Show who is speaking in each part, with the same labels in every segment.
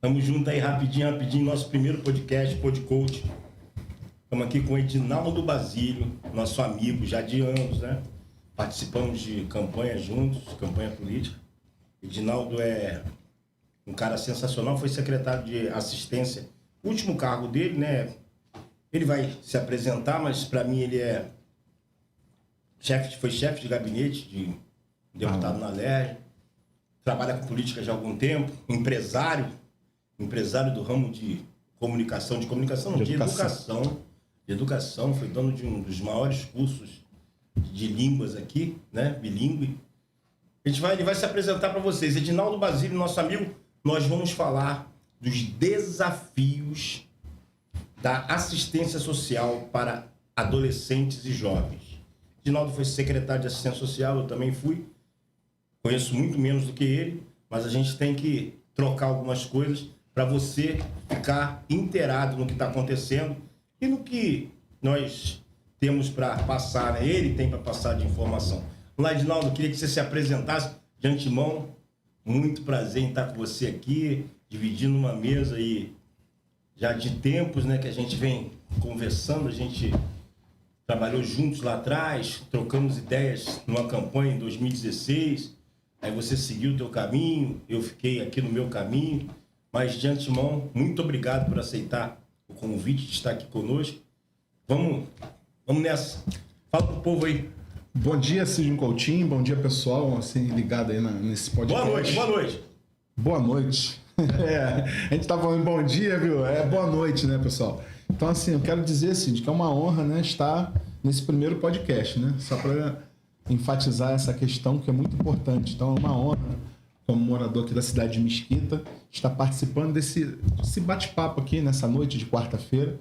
Speaker 1: Tamo junto aí rapidinho, nosso primeiro podcast, Podcoach. Estamos aqui com o Edinaldo Basílio, nosso amigo já de anos, né? Participamos de campanha juntos, campanha política. Edinaldo é um cara sensacional, foi secretário de assistência. O último cargo dele, né? Ele vai se apresentar, mas para mim ele é foi chefe de gabinete de deputado na LERJ, trabalha com política já há algum tempo, empresário do ramo de educação, foi dono de um dos maiores cursos de línguas aqui, né, bilíngue. Ele vai se apresentar para vocês. Edinaldo Basílio, nosso amigo, nós vamos falar dos desafios da assistência social para adolescentes e jovens. Edinaldo foi secretário de assistência social, eu também fui. Conheço muito menos do que ele, mas a gente tem que trocar algumas coisas para você ficar inteirado no que está acontecendo e no que nós temos para passar, né? Ele tem para passar de informação. Vamos lá, Edinaldo, eu queria que você se apresentasse de antemão. Muito prazer em estar com você aqui, dividindo uma mesa aí já de tempos, né, que a gente vem conversando, a gente trabalhou juntos lá atrás, trocamos ideias numa campanha em 2016, aí você seguiu o teu caminho, eu fiquei aqui no meu caminho, mas de antemão, muito obrigado por aceitar o convite de estar aqui conosco. Vamos nessa. Fala pro povo aí.
Speaker 2: Bom dia, Sidney Coutinho, bom dia pessoal, assim, ligado aí nesse podcast.
Speaker 1: Boa noite.
Speaker 2: A gente tá falando bom dia, viu? Boa noite, né, pessoal? Então, assim, eu quero dizer, Sidney, que é uma honra, né, estar nesse primeiro podcast, né? Só para enfatizar essa questão que é muito importante. Então, é uma honra, como morador aqui da cidade de Mesquita, estar participando desse bate-papo aqui nessa noite de quarta-feira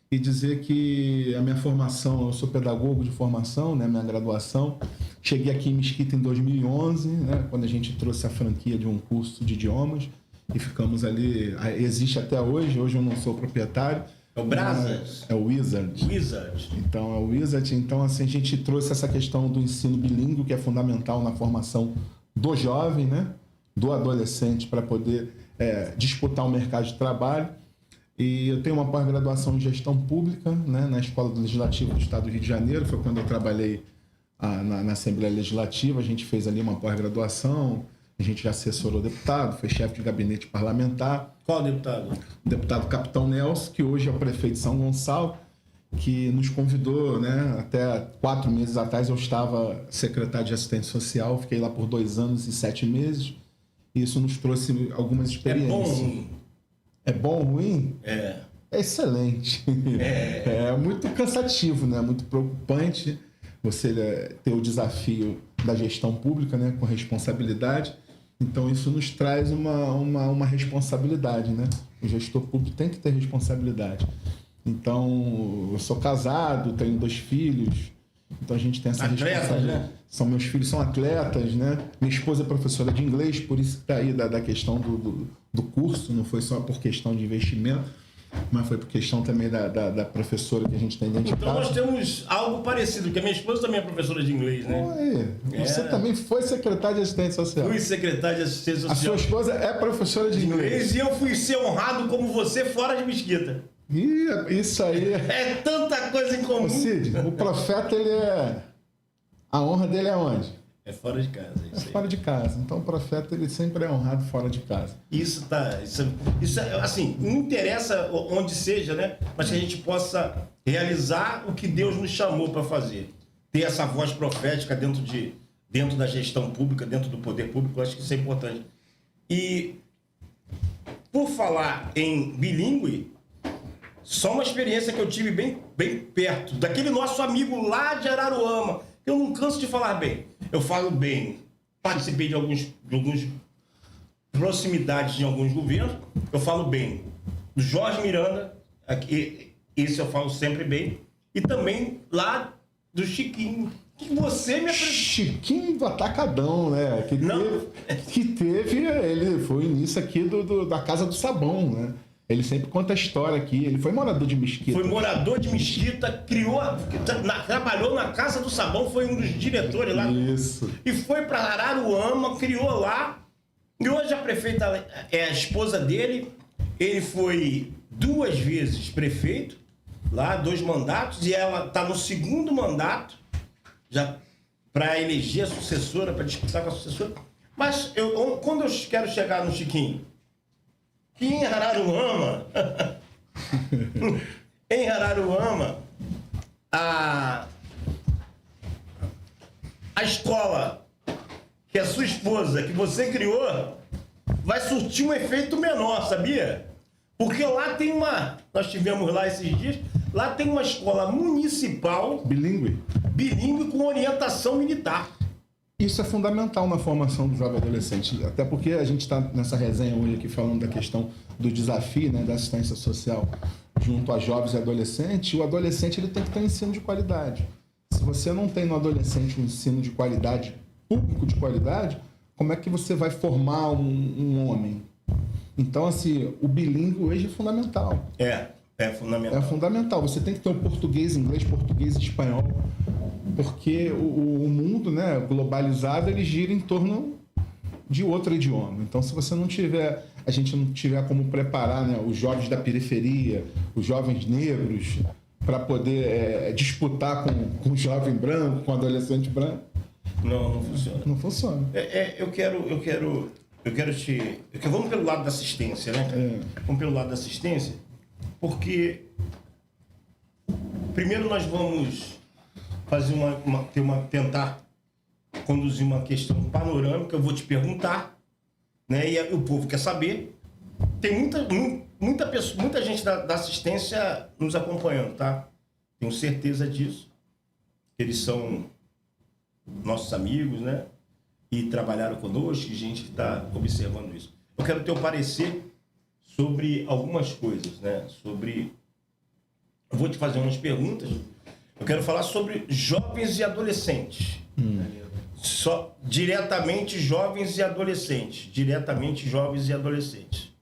Speaker 2: e dizer que a minha formação, eu sou pedagogo de formação, né, minha graduação. Cheguei aqui em Mesquita em 2011, né, quando a gente trouxe a franquia de um curso de idiomas e ficamos ali, existe até hoje eu não sou proprietário.
Speaker 1: É o Brazos?
Speaker 2: É o Wizard. Então, é o Wizard. Então, assim, a gente trouxe essa questão do ensino bilíngue, que é fundamental na formação do jovem, né, do adolescente, para poder disputar o mercado de trabalho. E eu tenho uma pós-graduação em gestão pública, né, na Escola Legislativa do Estado do Rio de Janeiro. Foi quando eu trabalhei na Assembleia Legislativa. A gente fez ali uma pós-graduação, a gente já assessorou deputado, foi chefe de gabinete parlamentar.
Speaker 1: Qual deputado?
Speaker 2: O deputado Capitão Nelson, que hoje é o prefeito de São Gonçalo, que nos convidou, né, até 4 meses atrás eu estava secretário de assistência social, fiquei lá por 2 anos e 7 meses. E isso nos trouxe algumas experiências. É bom ou ruim?
Speaker 1: É
Speaker 2: excelente. É muito cansativo, né? Muito preocupante você ter o desafio da gestão pública, né? Com responsabilidade. Então, isso nos traz uma responsabilidade, né? O gestor público tem que ter responsabilidade. Então, eu sou casado, tenho 2 filhos. Então, a gente tem essa responsabilidade. Né? Meus filhos são atletas, né? Minha esposa é professora de inglês, por isso que está aí da questão do curso. Não foi só por questão de investimento, mas foi por questão também da professora que a gente tem identificado.
Speaker 1: Então, nós temos algo parecido, porque a minha esposa também é professora de inglês, né?
Speaker 2: Você também foi secretário de assistência social.
Speaker 1: Fui secretário de assistência social.
Speaker 2: A sua esposa é professora de inglês.
Speaker 1: E eu fui ser honrado como você fora de Mesquita.
Speaker 2: Isso aí.
Speaker 1: É tanta coisa em comum.
Speaker 2: Cid, o profeta, a honra dele é onde?
Speaker 1: É fora de casa.
Speaker 2: É fora de casa. Então o profeta, ele sempre é honrado fora de casa.
Speaker 1: Isso assim, não interessa onde seja, né? Mas que a gente possa realizar o que Deus nos chamou para fazer. Ter essa voz profética dentro da gestão pública, dentro do poder público, eu acho que isso é importante. E por falar em bilíngue, só uma experiência que eu tive bem perto, daquele nosso amigo lá de Araruama. Eu não canso de falar bem. Eu falo bem. Participei de alguns proximidades de alguns governos. Eu falo bem. Do Jorge Miranda, aqui, esse eu falo sempre bem. E também lá do Chiquinho, que você me apresentou.
Speaker 2: Chiquinho do Atacadão, né? Ele foi o início aqui da Casa do Sabão, né? Ele sempre conta a história aqui. Ele foi morador de Mesquita.
Speaker 1: Foi morador de Mesquita, trabalhou na Casa do Sabão, foi um dos diretores lá.
Speaker 2: Isso.
Speaker 1: E foi para Araruama, criou lá. E hoje a prefeita é a esposa dele, Ele foi 2 vezes prefeito, lá, 2 mandatos, e ela está no 2º mandato, já para eleger a sucessora, para disputar com a sucessora. Mas quando eu quero chegar no Chiquinho, que em Araruama, a escola que a sua esposa, que você criou, vai surtir um efeito menor, sabia? Porque lá tem nós tivemos lá esses dias, lá tem uma escola municipal
Speaker 2: Bilíngue.
Speaker 1: com orientação militar.
Speaker 2: Isso é fundamental na formação do jovem adolescente, até porque a gente está nessa resenha hoje aqui falando da questão do desafio, né, da assistência social junto a jovens e adolescentes. O adolescente ele tem que ter um ensino de qualidade. Se você não tem no adolescente um ensino de qualidade, público de qualidade, como é que você vai formar um homem? Então, assim, o bilíngue hoje é fundamental.
Speaker 1: É fundamental.
Speaker 2: É fundamental. Você tem que ter o português, inglês, português e espanhol, porque o mundo, né, globalizado, ele gira em torno de outro idioma. Então, se você não tiver, a gente não tiver como preparar, né, os jovens da periferia, os jovens negros, para poder disputar com o jovem branco, com o adolescente branco,
Speaker 1: não funciona.
Speaker 2: Não funciona.
Speaker 1: Vamos pelo lado da assistência, né? Vamos pelo lado da assistência, porque primeiro nós vamos fazer tentar conduzir uma questão panorâmica. Eu vou te perguntar, né? E o povo quer saber. Tem muita gente da assistência nos acompanhando, tá? Tenho certeza disso. Eles são nossos amigos, né? E trabalharam conosco, gente que está observando isso. Eu quero ter um parecer sobre algumas coisas, né? Eu vou te fazer umas perguntas. Eu quero falar sobre jovens e adolescentes. Só diretamente jovens e adolescentes. Diretamente jovens e adolescentes.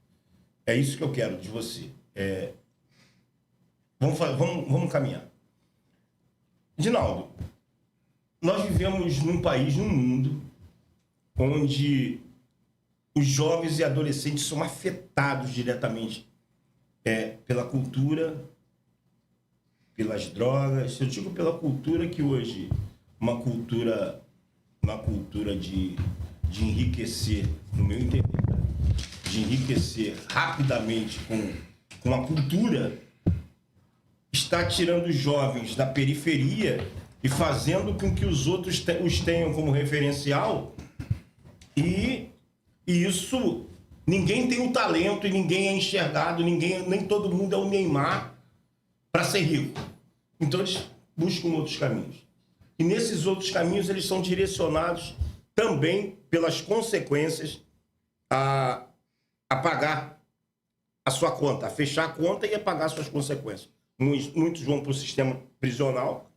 Speaker 1: É isso que eu quero de você. Vamos caminhar. Dinaldo, nós vivemos num país, num mundo, onde os jovens e adolescentes são afetados diretamente pela cultura, pelas drogas. Eu digo pela cultura que hoje, uma cultura de enriquecer, no meu entender, de enriquecer rapidamente com a cultura, está tirando os jovens da periferia e fazendo com que os outros os tenham como referencial. E isso, ninguém tem o talento e ninguém é enxergado, nem todo mundo é o Neymar para ser rico. Então eles buscam outros caminhos. E nesses outros caminhos eles são direcionados também pelas consequências a pagar a sua conta, a fechar a conta e a pagar suas consequências. Muitos vão para o sistema prisional.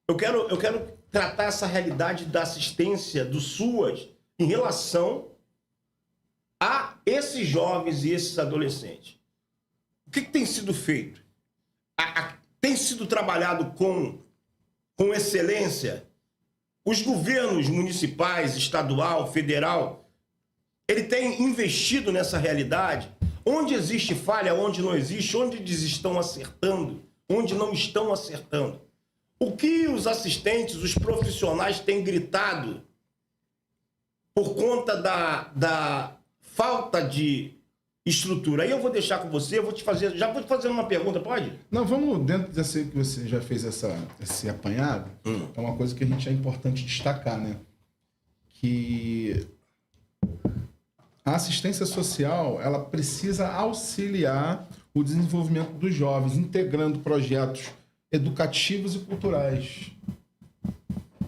Speaker 1: Eu quero tratar essa realidade da assistência do SUAS em relação a esses jovens e esses adolescentes. O que tem sido feito? Tem sido trabalhado com excelência? Os governos municipais, estadual, federal, ele tem investido nessa realidade? Onde existe falha, onde não existe, onde eles estão acertando, onde não estão acertando? O que os assistentes, os profissionais têm gritado por conta da falta de estrutura? Aí eu vou deixar com você, já vou te fazer uma pergunta, pode?
Speaker 2: Não, vamos dentro desse que você já fez esse apanhado, é uma coisa que é importante destacar, né? Que a assistência social, ela precisa auxiliar o desenvolvimento dos jovens, integrando projetos educativos e culturais.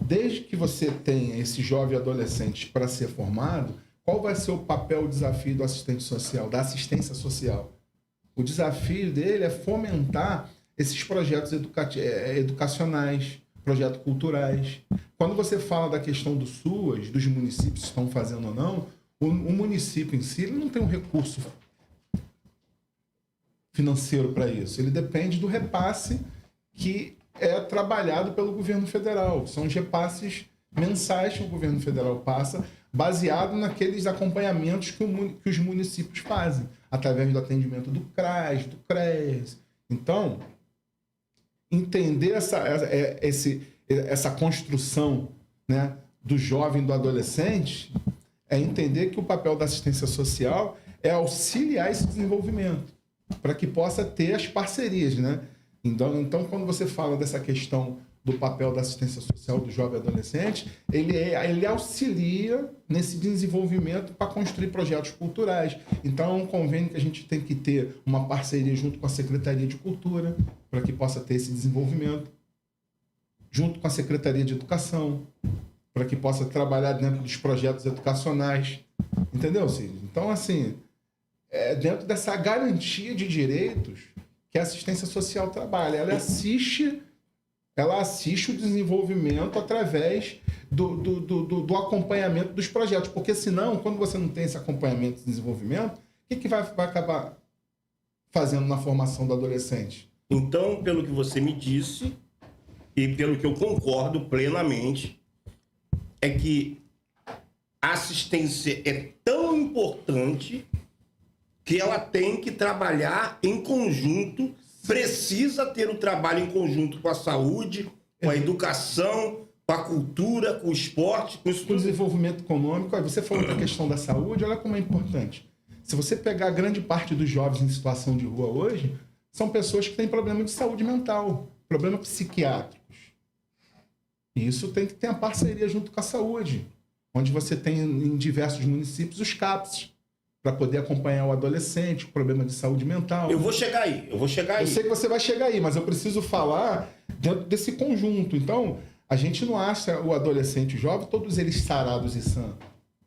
Speaker 2: Desde que você tenha esse jovem adolescente para ser formado, qual vai ser o papel, o desafio do assistente social, da assistência social? O desafio dele é fomentar esses projetos educacionais, projetos culturais. Quando você fala da questão do SUAS, dos municípios que estão fazendo ou não, o município em si ele não tem um recurso financeiro para isso. Ele depende do repasse que é trabalhado pelo governo federal. São os repasses mensais que o governo federal passa baseado naqueles acompanhamentos que os municípios fazem, através do atendimento do CRAS, do CRES. Então, entender essa construção, né, do jovem e do adolescente é entender que o papel da assistência social é auxiliar esse desenvolvimento, para que possa ter as parcerias, né? Então, quando você fala dessa questão do papel da assistência social do jovem e adolescente, ele auxilia nesse desenvolvimento para construir projetos culturais. Então, é um convênio que a gente tem que ter uma parceria junto com a Secretaria de Cultura, para que possa ter esse desenvolvimento, junto com a Secretaria de Educação, para que possa trabalhar dentro dos projetos educacionais. Entendeu, Cid? Então, assim, é dentro dessa garantia de direitos que a assistência social trabalha. Ela assiste o desenvolvimento através do acompanhamento dos projetos. Porque, senão, quando você não tem esse acompanhamento e desenvolvimento, o que vai acabar fazendo na formação do adolescente?
Speaker 1: Então, pelo que você me disse, e pelo que eu concordo plenamente, é que a assistência é tão importante que ela tem que trabalhar em conjunto, precisa ter o trabalho em conjunto com a saúde, com a educação, com a cultura, com o esporte, com isso
Speaker 2: Com o
Speaker 1: tudo.
Speaker 2: desenvolvimento econômico. Aí você falou da questão da saúde, olha como é importante. Se você pegar grande parte dos jovens em situação de rua hoje, são pessoas que têm problema de saúde mental, problemas psiquiátricos. E isso tem que ter uma parceria junto com a saúde, onde você tem em diversos municípios os CAPS, para poder acompanhar o adolescente com problema de saúde mental.
Speaker 1: Eu vou chegar aí.
Speaker 2: Eu sei que você vai chegar aí, mas eu preciso falar dentro desse conjunto. Então, a gente não acha o adolescente jovem, todos eles sarados e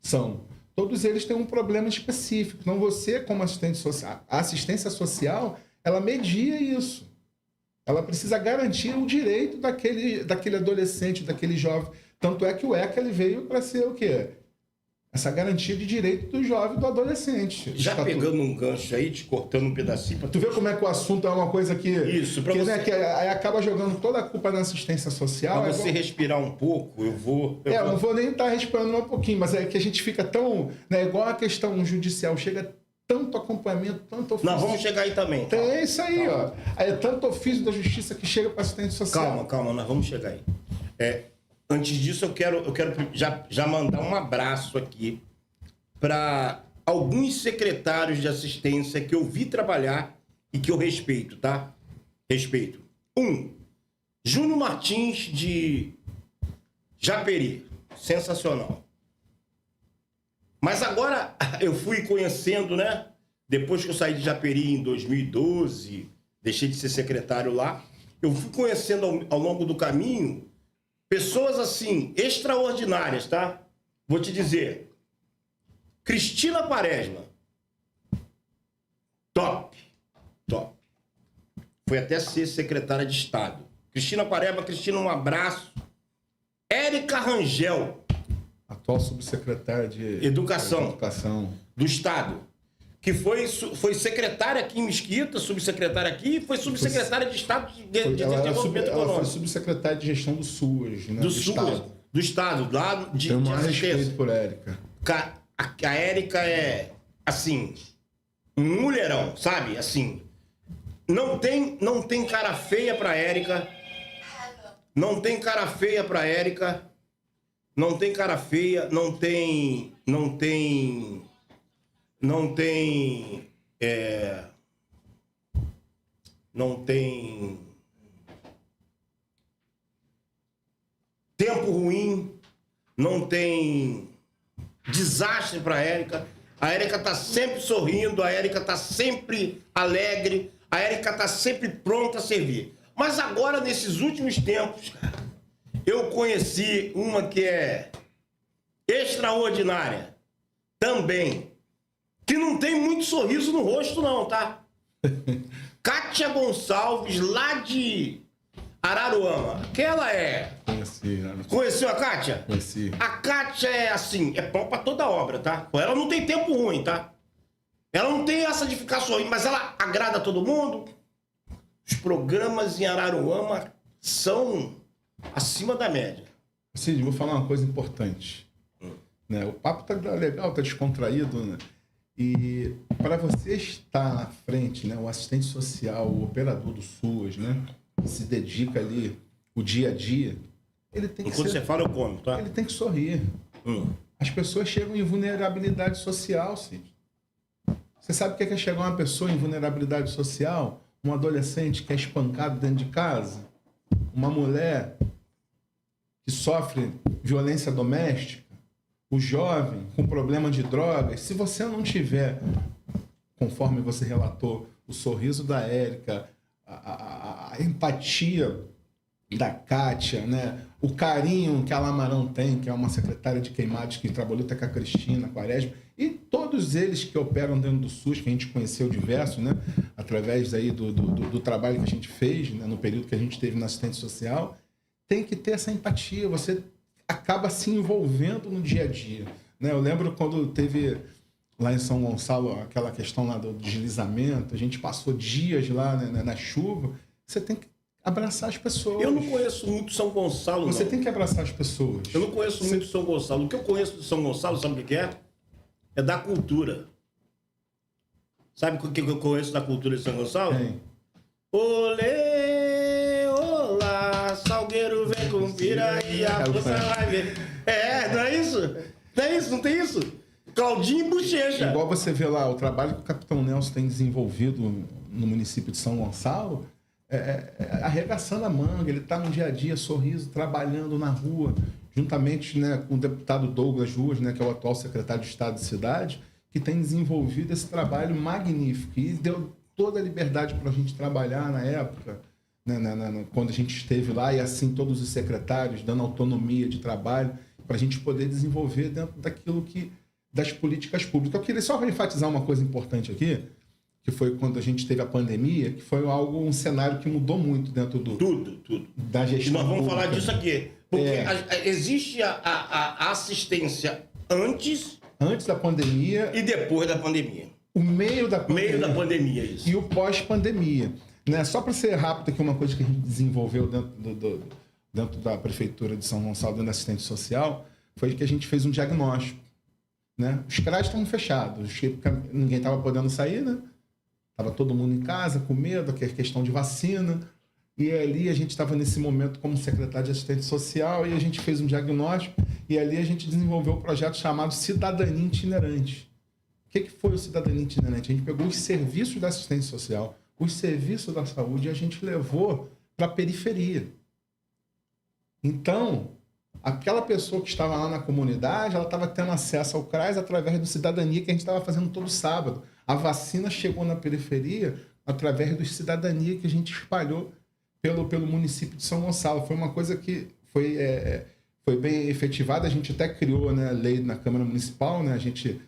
Speaker 2: são. Todos eles têm um problema específico. Então, você, como assistente social, a assistência social, ela media isso. Ela precisa garantir o direito daquele adolescente, daquele jovem. Tanto é que o ECA ele veio para ser o quê? Essa garantia de direito do jovem e do adolescente.
Speaker 1: Já pegando um gancho aí, te cortando um pedacinho para
Speaker 2: Tu vê como é que o assunto é uma coisa que...
Speaker 1: Isso, para você...
Speaker 2: né, que aí acaba jogando toda a culpa na assistência social.
Speaker 1: Para você respirar um pouco, eu
Speaker 2: não vou nem estar respirando um pouquinho, mas é que a gente fica tão... Né, igual a questão judicial, chega tanto acompanhamento, tanto ofício...
Speaker 1: Não, vamos chegar aí também.
Speaker 2: Tem isso aí, ó. Aí é tanto ofício da justiça que chega para assistente social.
Speaker 1: Calma, nós vamos chegar aí. Antes disso, eu quero já mandar um abraço aqui para alguns secretários de assistência que eu vi trabalhar e que eu respeito, tá? Respeito. Júnior Martins, de Japeri. Sensacional. Mas agora eu fui conhecendo, né? Depois que eu saí de Japeri em 2012, deixei de ser secretário lá, eu fui conhecendo ao longo do caminho pessoas, assim, extraordinárias, tá? Vou te dizer. Cristina Quaresma. Top. Foi até ser secretária de Estado. Cristina Quaresma, um abraço. Érica Rangel.
Speaker 2: Atual subsecretária de
Speaker 1: Educação do Estado. Que foi secretária aqui em Mesquita, subsecretária aqui, e foi subsecretária de Estado de Desenvolvimento Econômico.
Speaker 2: Ela foi subsecretária de gestão do SUAS, né?
Speaker 1: Do Estado, lá de
Speaker 2: Tenho mais
Speaker 1: assistência.
Speaker 2: respeito por Érica.
Speaker 1: A Érica é, assim, um mulherão, sabe? Assim, não tem cara feia pra Érica. Não tem cara feia pra Érica. Não tem cara feia, não tem tempo ruim, não tem desastre para a Érica. A Érica tá sempre sorrindo, a Érica tá sempre alegre, a Érica tá sempre pronta a servir. Mas agora, nesses últimos tempos, eu conheci uma que é extraordinária também, que não tem muito sorriso no rosto não, tá? Kátia Gonçalves, lá de Araruama. Aquela é...
Speaker 2: Conheci.
Speaker 1: Conheceu a Kátia?
Speaker 2: Conheci.
Speaker 1: A Kátia é assim, é pau pra toda obra, tá? Ela não tem tempo ruim, tá? Ela não tem essa de ficar sorrindo, mas ela agrada todo mundo. Os programas em Araruama são acima da média.
Speaker 2: Cid, vou falar uma coisa importante. né? O papo tá legal, tá descontraído, né? E para você estar na frente, né, o assistente social, o operador do SUS, né, que se dedica ali o dia a dia, ele tem que
Speaker 1: Enquanto você fala, eu como, tá?
Speaker 2: ele tem que sorrir. As pessoas chegam em vulnerabilidade social, Cid. Você sabe o que é chegar uma pessoa em vulnerabilidade social? Um adolescente que é espancado dentro de casa? Uma mulher que sofre violência doméstica? O jovem com problema de drogas? Se você não tiver, conforme você relatou, o sorriso da Érica, a empatia da Kátia, né? O carinho que a Lamarão tem, que é uma secretária de queimados que trabalhou até com a Cristina, com a Quaresma, e todos eles que operam dentro do SUS, que a gente conheceu diversos, né? Através aí do trabalho que a gente fez, né? No período que a gente teve na assistente social, tem que ter essa empatia, você acaba se envolvendo no dia a dia, né? Eu lembro quando teve lá em São Gonçalo aquela questão lá do deslizamento, a gente passou dias lá, né, na chuva, você tem que abraçar as pessoas.
Speaker 1: Eu não conheço muito São Gonçalo,
Speaker 2: Você
Speaker 1: não.
Speaker 2: tem que abraçar as pessoas.
Speaker 1: Eu não conheço muito São Gonçalo. O que eu conheço de São Gonçalo, sabe o que é? É da cultura. Sabe o que eu conheço da cultura de São Gonçalo?
Speaker 2: Tem.
Speaker 1: Olê, olá, Salgueiro vem com piraí, a força vai ver. Não é isso? Não é isso? Não tem isso? Claudinho e Bochecha.
Speaker 2: Igual você vê lá, o trabalho que o Capitão Nelson tem desenvolvido no município de São Gonçalo, arregaçando a manga, ele está no dia a dia, sorriso, trabalhando na rua, juntamente, né, com o deputado Douglas Ruas, né, que é o atual secretário de Estado de Cidade, que tem desenvolvido esse trabalho magnífico e deu toda a liberdade para a gente trabalhar na época, né, quando a gente esteve lá, e assim todos os secretários dando autonomia de trabalho para a gente poder desenvolver dentro daquilo das políticas públicas. Eu queria só enfatizar uma coisa importante aqui, que foi quando a gente teve a pandemia, que foi um cenário que mudou muito dentro
Speaker 1: Tudo.
Speaker 2: da gestão.
Speaker 1: E nós vamos
Speaker 2: pública.
Speaker 1: falar disso aqui. Porque existe a assistência antes
Speaker 2: da pandemia
Speaker 1: e depois da pandemia.
Speaker 2: o meio da pandemia.
Speaker 1: Meio da pandemia, isso.
Speaker 2: E o pós-pandemia. Né? Só para ser rápido aqui, uma coisa que a gente desenvolveu dentro da Prefeitura de São Gonçalo, dentro da assistente social, foi que a gente fez um diagnóstico. Né? Os CRAs estavam fechados, ninguém estava podendo sair, né? Estava todo mundo em casa, com medo, que é questão de vacina. E ali a gente estava nesse momento como secretário de assistente social e a gente fez um diagnóstico e ali a gente desenvolveu um projeto chamado Cidadania Itinerante. O que foi o Cidadania Itinerante? A gente pegou os serviços da assistência social, os serviços da saúde e a gente levou para a periferia. Então, aquela pessoa que estava lá na comunidade, ela estava tendo acesso ao CRAS através do Cidadania que a gente estava fazendo todo sábado. A vacina chegou na periferia através do Cidadania que a gente espalhou pelo município de São Gonçalo. Foi uma coisa que foi bem efetivada. A gente até criou, né, lei na Câmara Municipal, né? A gente,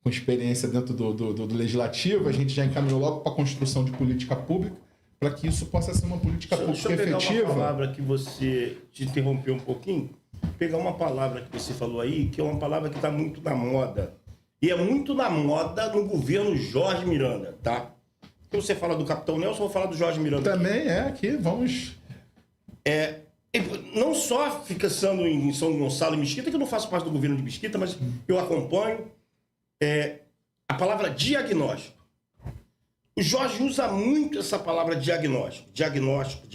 Speaker 2: com experiência dentro do Legislativo, a gente já encaminhou logo para a construção de política pública para que isso possa ser uma política pública efetiva.
Speaker 1: Deixa eu pegar uma palavra que você te interrompeu um pouquinho. Pegar uma palavra que você falou aí, que é uma palavra que está muito na moda. E é muito na moda no governo Jorge Miranda, tá? Então você fala do Capitão Nelson, eu vou falar do Jorge Miranda.
Speaker 2: Também aqui, vamos...
Speaker 1: Não só fixando em São Gonçalo e Mesquita, que eu não faço parte do governo de Mesquita, mas eu acompanho a palavra diagnóstico. O Jorge usa muito essa palavra diagnóstico. Diagnóstico.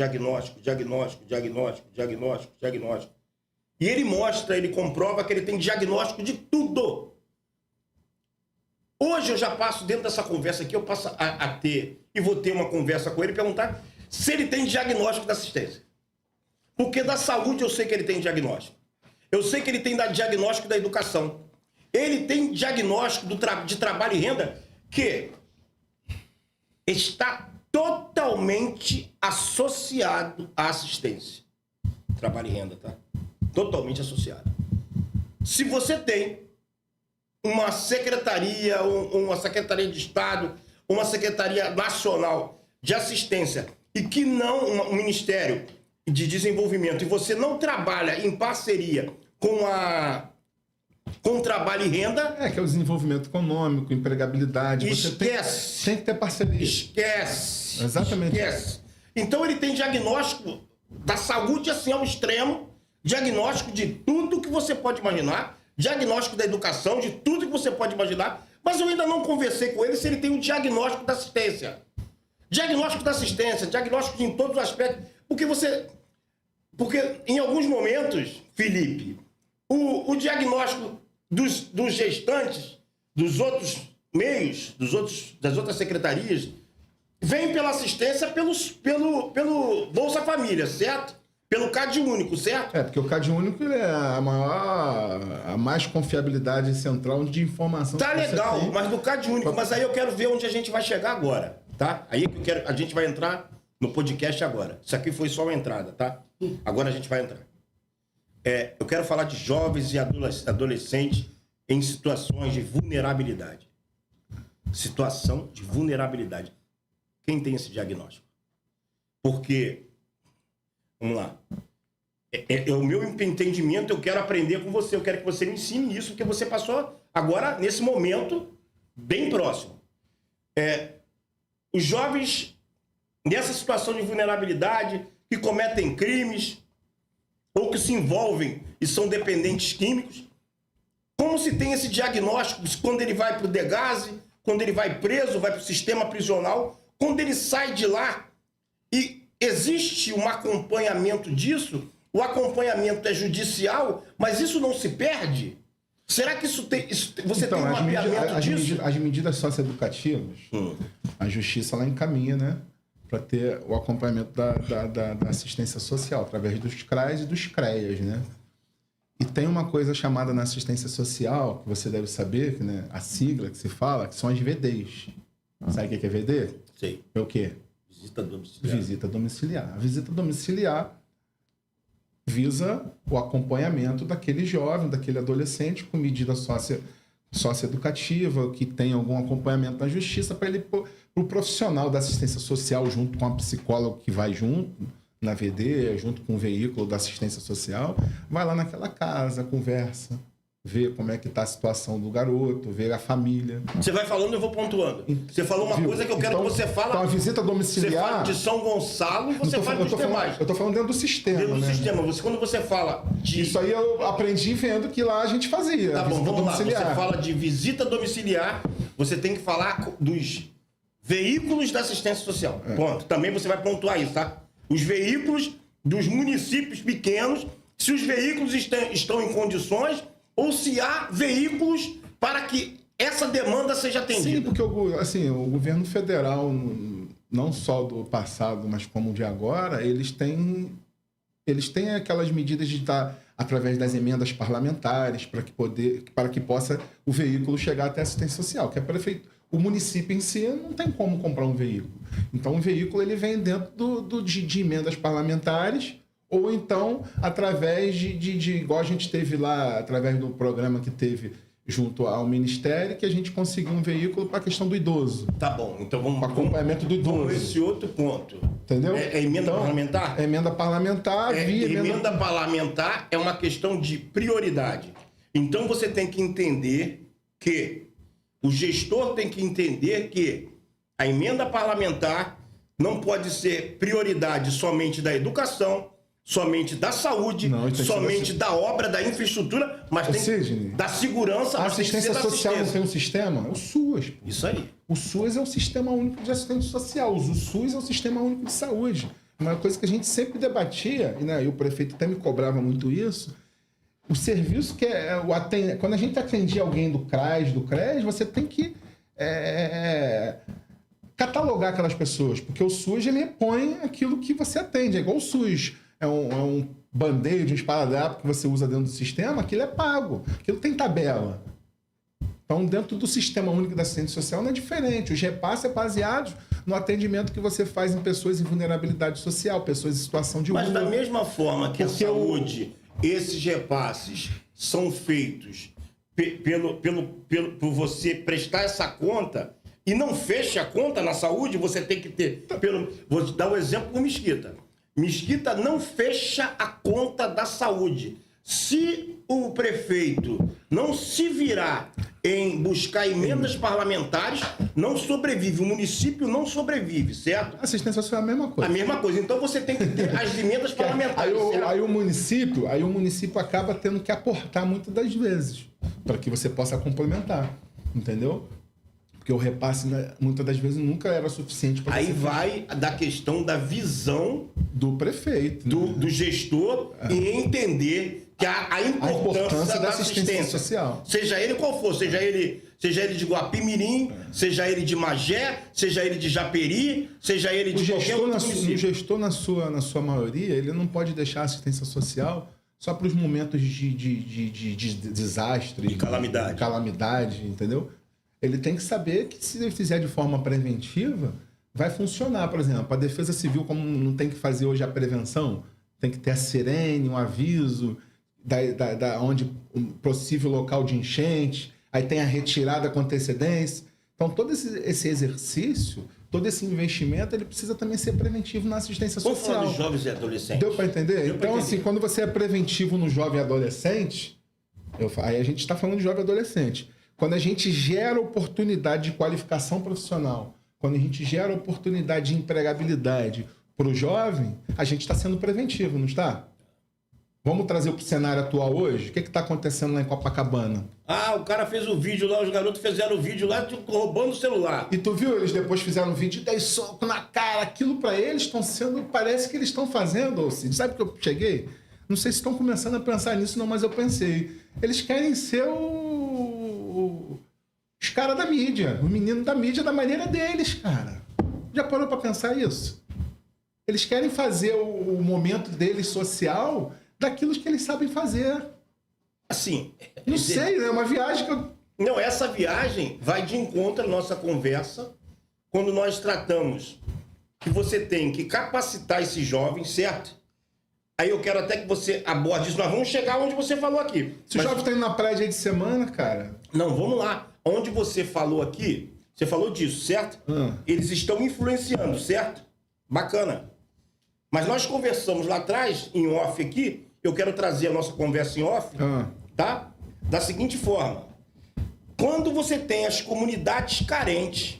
Speaker 1: E ele mostra, ele comprova que ele tem diagnóstico de tudo. Hoje eu já passo, dentro dessa conversa aqui, eu passo a ter, e vou ter uma conversa com ele, perguntar se ele tem diagnóstico da assistência. Porque da saúde eu sei que ele tem diagnóstico. Eu sei que ele tem diagnóstico da educação. Ele tem diagnóstico de trabalho e renda que está totalmente associado à assistência. Trabalho e renda, tá? Totalmente associado. Se você tem uma secretaria, uma secretaria de Estado, uma secretaria nacional de assistência e que não, um ministério de desenvolvimento, e você não trabalha em parceria com o trabalho e renda...
Speaker 2: que é o desenvolvimento econômico, empregabilidade.
Speaker 1: Esquece.
Speaker 2: Você tem que ter parceria.
Speaker 1: Esquece.
Speaker 2: Exatamente.
Speaker 1: Esquece. Então ele tem diagnóstico da saúde assim ao extremo, diagnóstico de tudo que você pode imaginar, diagnóstico da educação, de tudo que você pode imaginar, mas eu ainda não conversei com ele se ele tem um diagnóstico da assistência. Diagnóstico da assistência, diagnóstico em todos os aspectos. Porque em alguns momentos, Felipe, o diagnóstico dos gestantes, dos outros meios, das outras secretarias, vem pela assistência pelo Bolsa Família, certo? Pelo CAD único, certo?
Speaker 2: Porque o CAD único ele é a mais confiabilidade central de informação.
Speaker 1: Tá legal, mas no CAD único. Mas aí eu quero ver onde a gente vai chegar agora, tá? Aí que a gente vai entrar no podcast agora. Isso aqui foi só uma entrada, tá? Agora a gente vai entrar. Eu quero falar de jovens e adolescentes em situações de vulnerabilidade. Situação de vulnerabilidade. Quem tem esse diagnóstico? Porque, vamos lá, o meu entendimento, eu quero aprender com você, eu quero que você me ensine isso, porque você passou agora, nesse momento, bem próximo. Os jovens, nessa situação de vulnerabilidade, que cometem crimes, ou que se envolvem e são dependentes químicos, como se tem esse diagnóstico quando ele vai para o Degase, quando ele vai preso, vai para o sistema prisional, quando ele sai de lá, e existe um acompanhamento disso? O acompanhamento é judicial, mas isso não se perde? Será que você tem um mapeamento disso?
Speaker 2: As medidas socioeducativas, a justiça ela encaminha, né? Para ter o acompanhamento da assistência social, através dos CRAs e dos CREAs, né? E tem uma coisa chamada na assistência social, que você deve saber, que, né, a sigla que se fala, que são as VDs. Sabe o que é VD?
Speaker 1: Sei.
Speaker 2: É o quê?
Speaker 1: Visita domiciliar.
Speaker 2: Visita domiciliar. A visita domiciliar visa o acompanhamento daquele jovem, daquele adolescente com medida socioeducativa, que tem algum acompanhamento na justiça, para ele, o profissional da assistência social, junto com a psicóloga que vai junto, na VD, junto com o veículo da assistência social, vai lá naquela casa, conversa, vê como é que está a situação do garoto, vê a família.
Speaker 1: Você vai falando, eu vou pontuando. Você falou uma coisa que eu quero que você fale.
Speaker 2: Então, a visita domiciliar...
Speaker 1: Você fala de São Gonçalo, você fala dos demais.
Speaker 2: Eu estou falando dentro do sistema,
Speaker 1: dentro do
Speaker 2: né?
Speaker 1: sistema. Quando você fala de...
Speaker 2: Isso aí eu aprendi vendo que lá a gente fazia.
Speaker 1: Tá bom, vamos lá. Você fala de visita domiciliar, você tem que falar dos veículos da assistência social. Ponto. Também você vai pontuar isso, tá? Os veículos dos municípios pequenos, se os veículos estão em condições ou se há veículos para que essa demanda seja atendida.
Speaker 2: Sim, porque o governo federal, não só do passado, mas como de agora, eles têm aquelas medidas de estar através das emendas parlamentares para que possa o veículo chegar até a assistência social, que é prefeito. O município em si não tem como comprar um veículo. Então, o veículo ele vem dentro de emendas parlamentares ou então através igual a gente teve lá, através do programa que teve junto ao Ministério, que a gente conseguiu um veículo para a questão do idoso.
Speaker 1: Tá bom, então vamos...
Speaker 2: Para acompanhamento do idoso.
Speaker 1: Vamos esse outro ponto.
Speaker 2: Entendeu?
Speaker 1: É emenda parlamentar?
Speaker 2: É emenda parlamentar.
Speaker 1: Emenda parlamentar é uma questão de prioridade. Então, você tem que entender que o gestor tem que entender que a emenda parlamentar não pode ser prioridade somente da educação, somente da saúde, somente da obra, da infraestrutura, mas tem da segurança.
Speaker 2: A assistência social não tem um sistema? O SUS. Pô.
Speaker 1: Isso aí.
Speaker 2: O SUS é o Sistema Único de Assistência Social. O SUS é o Sistema Único de Saúde. Uma coisa que a gente sempre debatia, e o prefeito até me cobrava muito isso, o serviço que quando a gente atendia alguém do CRAS, do CRES, você tem que catalogar aquelas pessoas, porque o SUS ele repõe aquilo que você atende. É igual o SUS. É um band-aid, um esparadrapo que você usa dentro do sistema, aquilo é pago. Aquilo tem tabela. Então, dentro do Sistema Único da Assistência Social não é diferente. Os repasses é baseados no atendimento que você faz em pessoas em vulnerabilidade social, pessoas em situação de rua.
Speaker 1: Mas da mesma forma que a saúde... Esses repasses são feitos por você prestar essa conta e não fecha a conta na saúde, você tem que ter... Vou dar um exemplo com Mesquita. Mesquita não fecha a conta da saúde. Se o prefeito não se virar em buscar emendas parlamentares, não sobrevive. O município não sobrevive, certo?
Speaker 2: Assistência social é a mesma coisa.
Speaker 1: A mesma coisa. Então você tem que ter as emendas parlamentares.
Speaker 2: Aí o município acaba tendo que aportar muitas das vezes para que você possa complementar, entendeu? Porque o repasse, né, muitas das vezes, nunca era suficiente para
Speaker 1: Aí vai da questão da visão
Speaker 2: do prefeito,
Speaker 1: do gestor e entender que a importância da assistência
Speaker 2: social.
Speaker 1: Seja ele qual for, seja ele de Guapimirim, seja ele de Magé, seja ele de Japeri, seja ele de qualquer outro município.
Speaker 2: O gestor, na sua maioria, ele não pode deixar a assistência social só para os momentos de desastre,
Speaker 1: de
Speaker 2: calamidade, entendeu? Ele tem que saber que se ele fizer de forma preventiva, vai funcionar. Por exemplo, a Defesa Civil, como não tem que fazer hoje a prevenção, tem que ter a sirene, um aviso da onde um possível local de enchente, aí tem a retirada com antecedência. Então, todo esse exercício, todo esse investimento, ele precisa também ser preventivo na assistência social.
Speaker 1: Vamos falar dos jovens e adolescentes.
Speaker 2: Deu para entender? Então, assim, quando você é preventivo no jovem e adolescente, aí a gente está falando de jovem e adolescente. Quando a gente gera oportunidade de qualificação profissional, quando a gente gera oportunidade de empregabilidade para o jovem, a gente está sendo preventivo, não está? Vamos trazer para o cenário atual hoje? O que está acontecendo lá em Copacabana?
Speaker 1: O cara fez o vídeo lá, os garotos fizeram o vídeo lá, roubando o celular.
Speaker 2: E tu viu? Eles depois fizeram um vídeo, dei soco na cara. Aquilo para eles estão sendo... Parece que eles estão fazendo, ou seja, sabe que eu cheguei? Não sei se estão começando a pensar nisso, não, mas eu pensei. Eles querem ser os caras da mídia, o menino da mídia da maneira deles, cara. Já parou para pensar isso? Eles querem fazer o momento deles social daquilo que eles sabem fazer.
Speaker 1: Assim...
Speaker 2: Não sei, é uma viagem que eu...
Speaker 1: Não, essa viagem vai de encontro à nossa conversa quando nós tratamos que você tem que capacitar esses jovens, certo? Aí eu quero até que você aborde isso. Nós vamos chegar onde você falou aqui.
Speaker 2: Se o jovem está indo na praia dia de semana, cara...
Speaker 1: Não, vamos lá. Onde você falou aqui, você falou disso, certo? Eles estão influenciando, certo? Bacana. Mas nós conversamos lá atrás, em off aqui, eu quero trazer a nossa conversa em off, tá? Da seguinte forma. Quando você tem as comunidades carentes,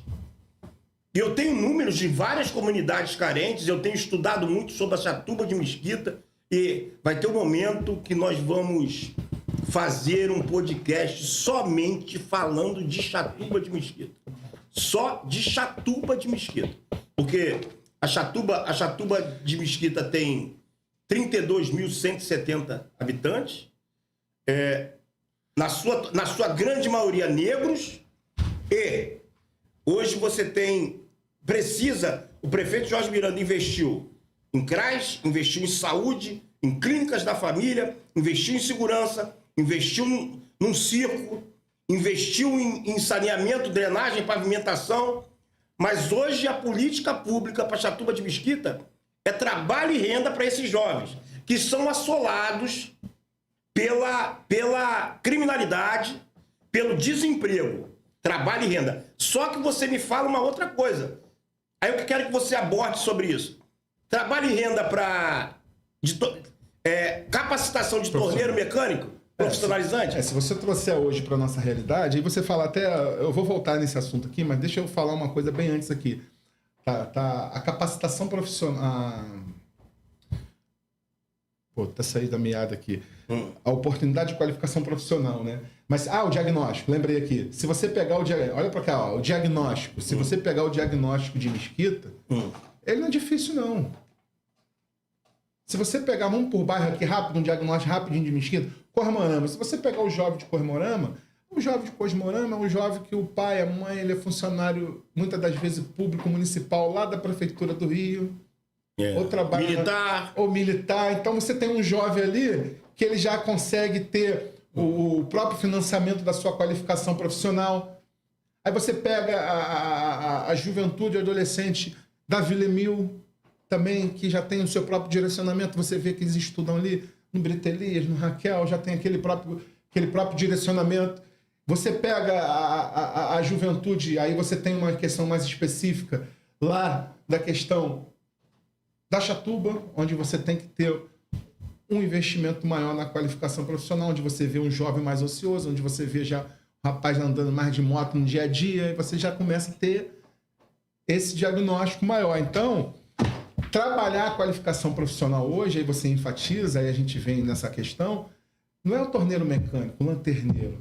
Speaker 1: e eu tenho números de várias comunidades carentes, eu tenho estudado muito sobre a Chatuba de Mesquita, e vai ter um momento que nós vamos fazer um podcast somente falando de Chatuba de Mesquita. Só de Chatuba de Mesquita. Porque a Chatuba de Mesquita tem 32.170 habitantes, na sua grande maioria negros, e hoje você o prefeito Jorge Miranda investiu em CRAS, investiu em saúde, em clínicas da família, investiu em segurança, investiu num circo, investiu em saneamento, drenagem, pavimentação, mas hoje a política pública para Chatuba de Mesquita é trabalho e renda para esses jovens, que são assolados pela criminalidade, pelo desemprego, trabalho e renda. Só que você me fala uma outra coisa. Aí eu quero que você aborde sobre isso. Trabalho e renda para capacitação de torneiro mecânico, profissionalizante.
Speaker 2: Se você trouxer hoje para nossa realidade, aí você fala até... Eu vou voltar nesse assunto aqui, mas deixa eu falar uma coisa bem antes aqui. A capacitação profissional... Tá saindo da meada aqui. A oportunidade de qualificação profissional, né? Mas, o diagnóstico, lembrei aqui. Se você pegar olha para cá, o diagnóstico. Se você pegar o diagnóstico de Mesquita, ele não é difícil, não. Se você pegar, vamos por bairro aqui rápido, um diagnóstico rapidinho de Mesquita, Cormorama. Se você pegar o jovem de Cormorama, o jovem de Cormorama é um jovem que o pai, a mãe, ele é funcionário, muitas das vezes, público municipal lá da Prefeitura do Rio. Ou trabalha
Speaker 1: militar.
Speaker 2: Ou militar. Então você tem um jovem ali que ele já consegue ter o próprio financiamento da sua qualificação profissional. Aí você pega a juventude, adolescente da Vila Emil, também, que já tem o seu próprio direcionamento. Você vê que eles estudam ali no Brito Elias, no Raquel, já tem aquele próprio direcionamento. Você pega a juventude, aí você tem uma questão mais específica lá da questão da Chatuba, onde você tem que ter um investimento maior na qualificação profissional, onde você vê um jovem mais ocioso, onde você vê já um rapaz andando mais de moto no dia a dia, e você já começa a ter esse diagnóstico maior. Então, trabalhar a qualificação profissional hoje, aí você enfatiza, aí a gente vem nessa questão, não é o torneiro mecânico, o lanterneiro.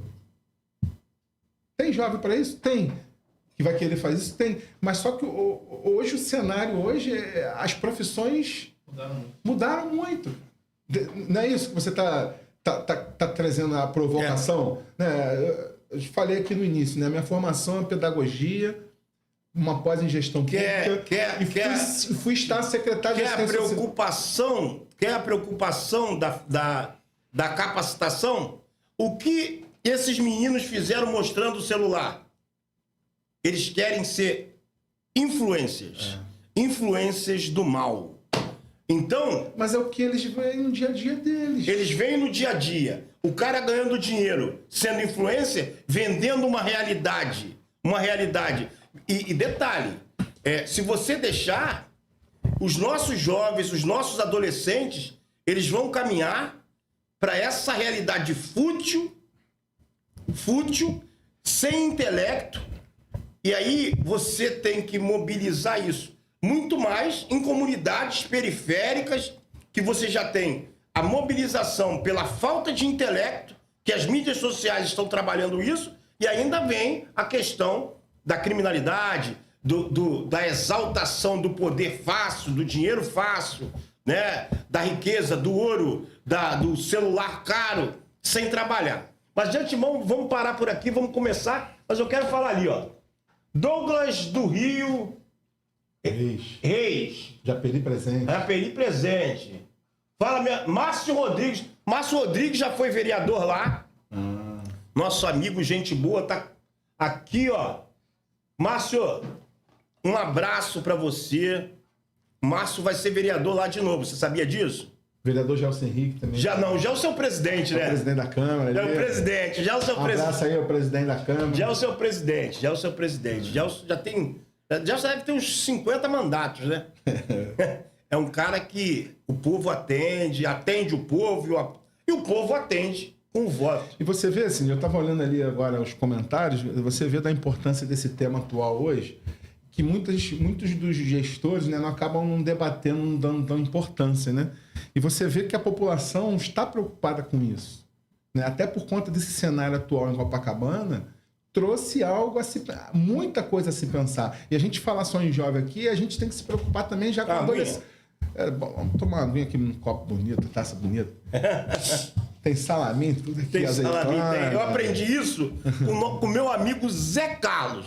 Speaker 2: Tem jovem para isso? Tem. Que vai querer fazer isso? Tem. Mas só que hoje o cenário, as profissões mudaram muito. Não é isso que você está trazendo a provocação? Eu falei aqui no início, né? Minha formação é pedagogia, uma pós em gestão pública, e fui estar secretário de assistência social.
Speaker 1: Quer a preocupação da capacitação? O que esses meninos fizeram mostrando o celular? Eles querem ser influencers. Influencers do mal. Então...
Speaker 2: Mas é o que eles veem no dia a dia deles.
Speaker 1: Eles veem no dia a dia. O cara ganhando dinheiro, sendo influencer, vendendo uma realidade. Uma realidade. E detalhe, se você deixar, os nossos jovens, os nossos adolescentes, eles vão caminhar para essa realidade fútil, sem intelecto. E aí você tem que mobilizar isso. Muito mais em comunidades periféricas, que você já tem a mobilização pela falta de intelecto, que as mídias sociais estão trabalhando isso, e ainda vem a questão da criminalidade, da exaltação do poder fácil, do dinheiro fácil, né? Da riqueza, do ouro, do celular caro, sem trabalhar. Mas de antemão, vamos parar por aqui, vamos começar, mas eu quero falar ali, ó. Douglas do Rio Reis.
Speaker 2: Japeri presente.
Speaker 1: Fala, Márcio Rodrigues. Márcio Rodrigues já foi vereador lá. Nosso amigo, gente boa, tá aqui, ó. Márcio, um abraço pra você. Márcio vai ser vereador lá de novo, você sabia disso?
Speaker 2: Vereador Gelson Henrique também.
Speaker 1: Já é o seu presidente, né?
Speaker 2: É o presidente da Câmara.
Speaker 1: Já é o presidente, já é o seu presidente.
Speaker 2: Um abraço aí ao presidente da Câmara.
Speaker 1: Já é o seu presidente. Já deve ter uns 50 mandatos, né? É um cara que o povo atende o povo e o povo atende com o voto.
Speaker 2: E você vê, assim, eu estava olhando ali agora os comentários, você vê da importância desse tema atual hoje, que muitos dos gestores, né, não acabam não debatendo, não dando importância, né? E você vê que a população está preocupada com isso, né? Até por conta desse cenário atual em Copacabana, trouxe muita coisa a se pensar. E a gente falar só em jovem aqui, a gente tem que se preocupar também já com a adolescência. Vamos tomar uma aguinha aqui num copo bonito, taça bonita. Tem salaminho, tudo aqui.
Speaker 1: Tem salaminho, tem. Eu aprendi isso com o meu amigo Zé Carlos.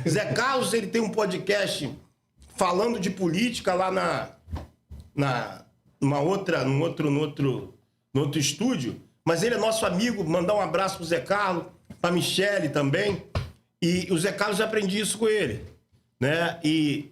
Speaker 1: Zé Carlos, ele tem um podcast falando de política lá no outro estúdio. Mas ele é nosso amigo, mandar um abraço pro Zé Carlos, pra Michele também. E o Zé Carlos, eu aprendi isso com ele, né? E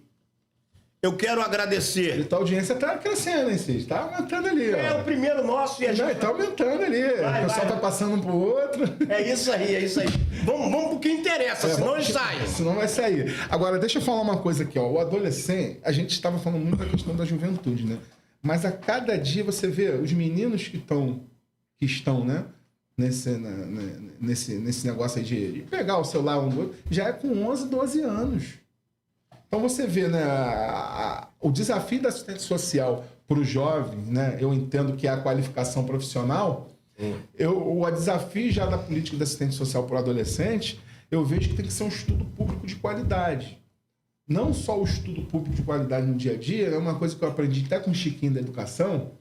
Speaker 1: eu quero agradecer.
Speaker 2: A audiência tá crescendo, hein, Cid? Tá aumentando ali, ó.
Speaker 1: É o primeiro nosso e a gente...
Speaker 2: Tá aumentando ali. O pessoal tá passando um pro outro.
Speaker 1: É isso aí. Vamos pro que interessa, senão ele sai.
Speaker 2: Senão vai sair. Agora, deixa eu falar uma coisa aqui, ó. O adolescente, a gente estava falando muito da questão da juventude, né? Mas a cada dia você vê os meninos que estão, né? Nesse negócio aí de pegar o celular um do outro, já é com 11, 12 anos. Então você vê, né, o desafio da assistência social para o jovem, né? Eu entendo que é a qualificação profissional. O desafio já da política da assistência social para o adolescente, eu vejo que tem que ser um estudo público de qualidade. Não só o estudo público de qualidade no dia a dia, é uma coisa que eu aprendi até com o Chiquinho da educação,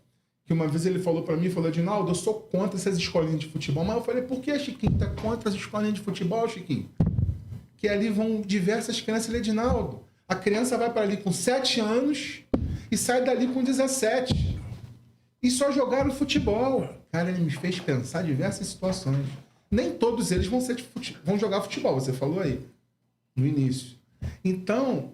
Speaker 2: que uma vez ele falou para mim, Edinaldo, eu sou contra essas escolinhas de futebol. Mas eu falei, por que, Chiquinho, tá contra as escolinhas de futebol, Chiquinho? Que ali vão diversas crianças, Edinaldo. A criança vai para ali com 7 anos e sai dali com 17. E só jogaram futebol. Cara, ele me fez pensar diversas situações. Nem todos eles vão jogar futebol, você falou aí, no início. Então,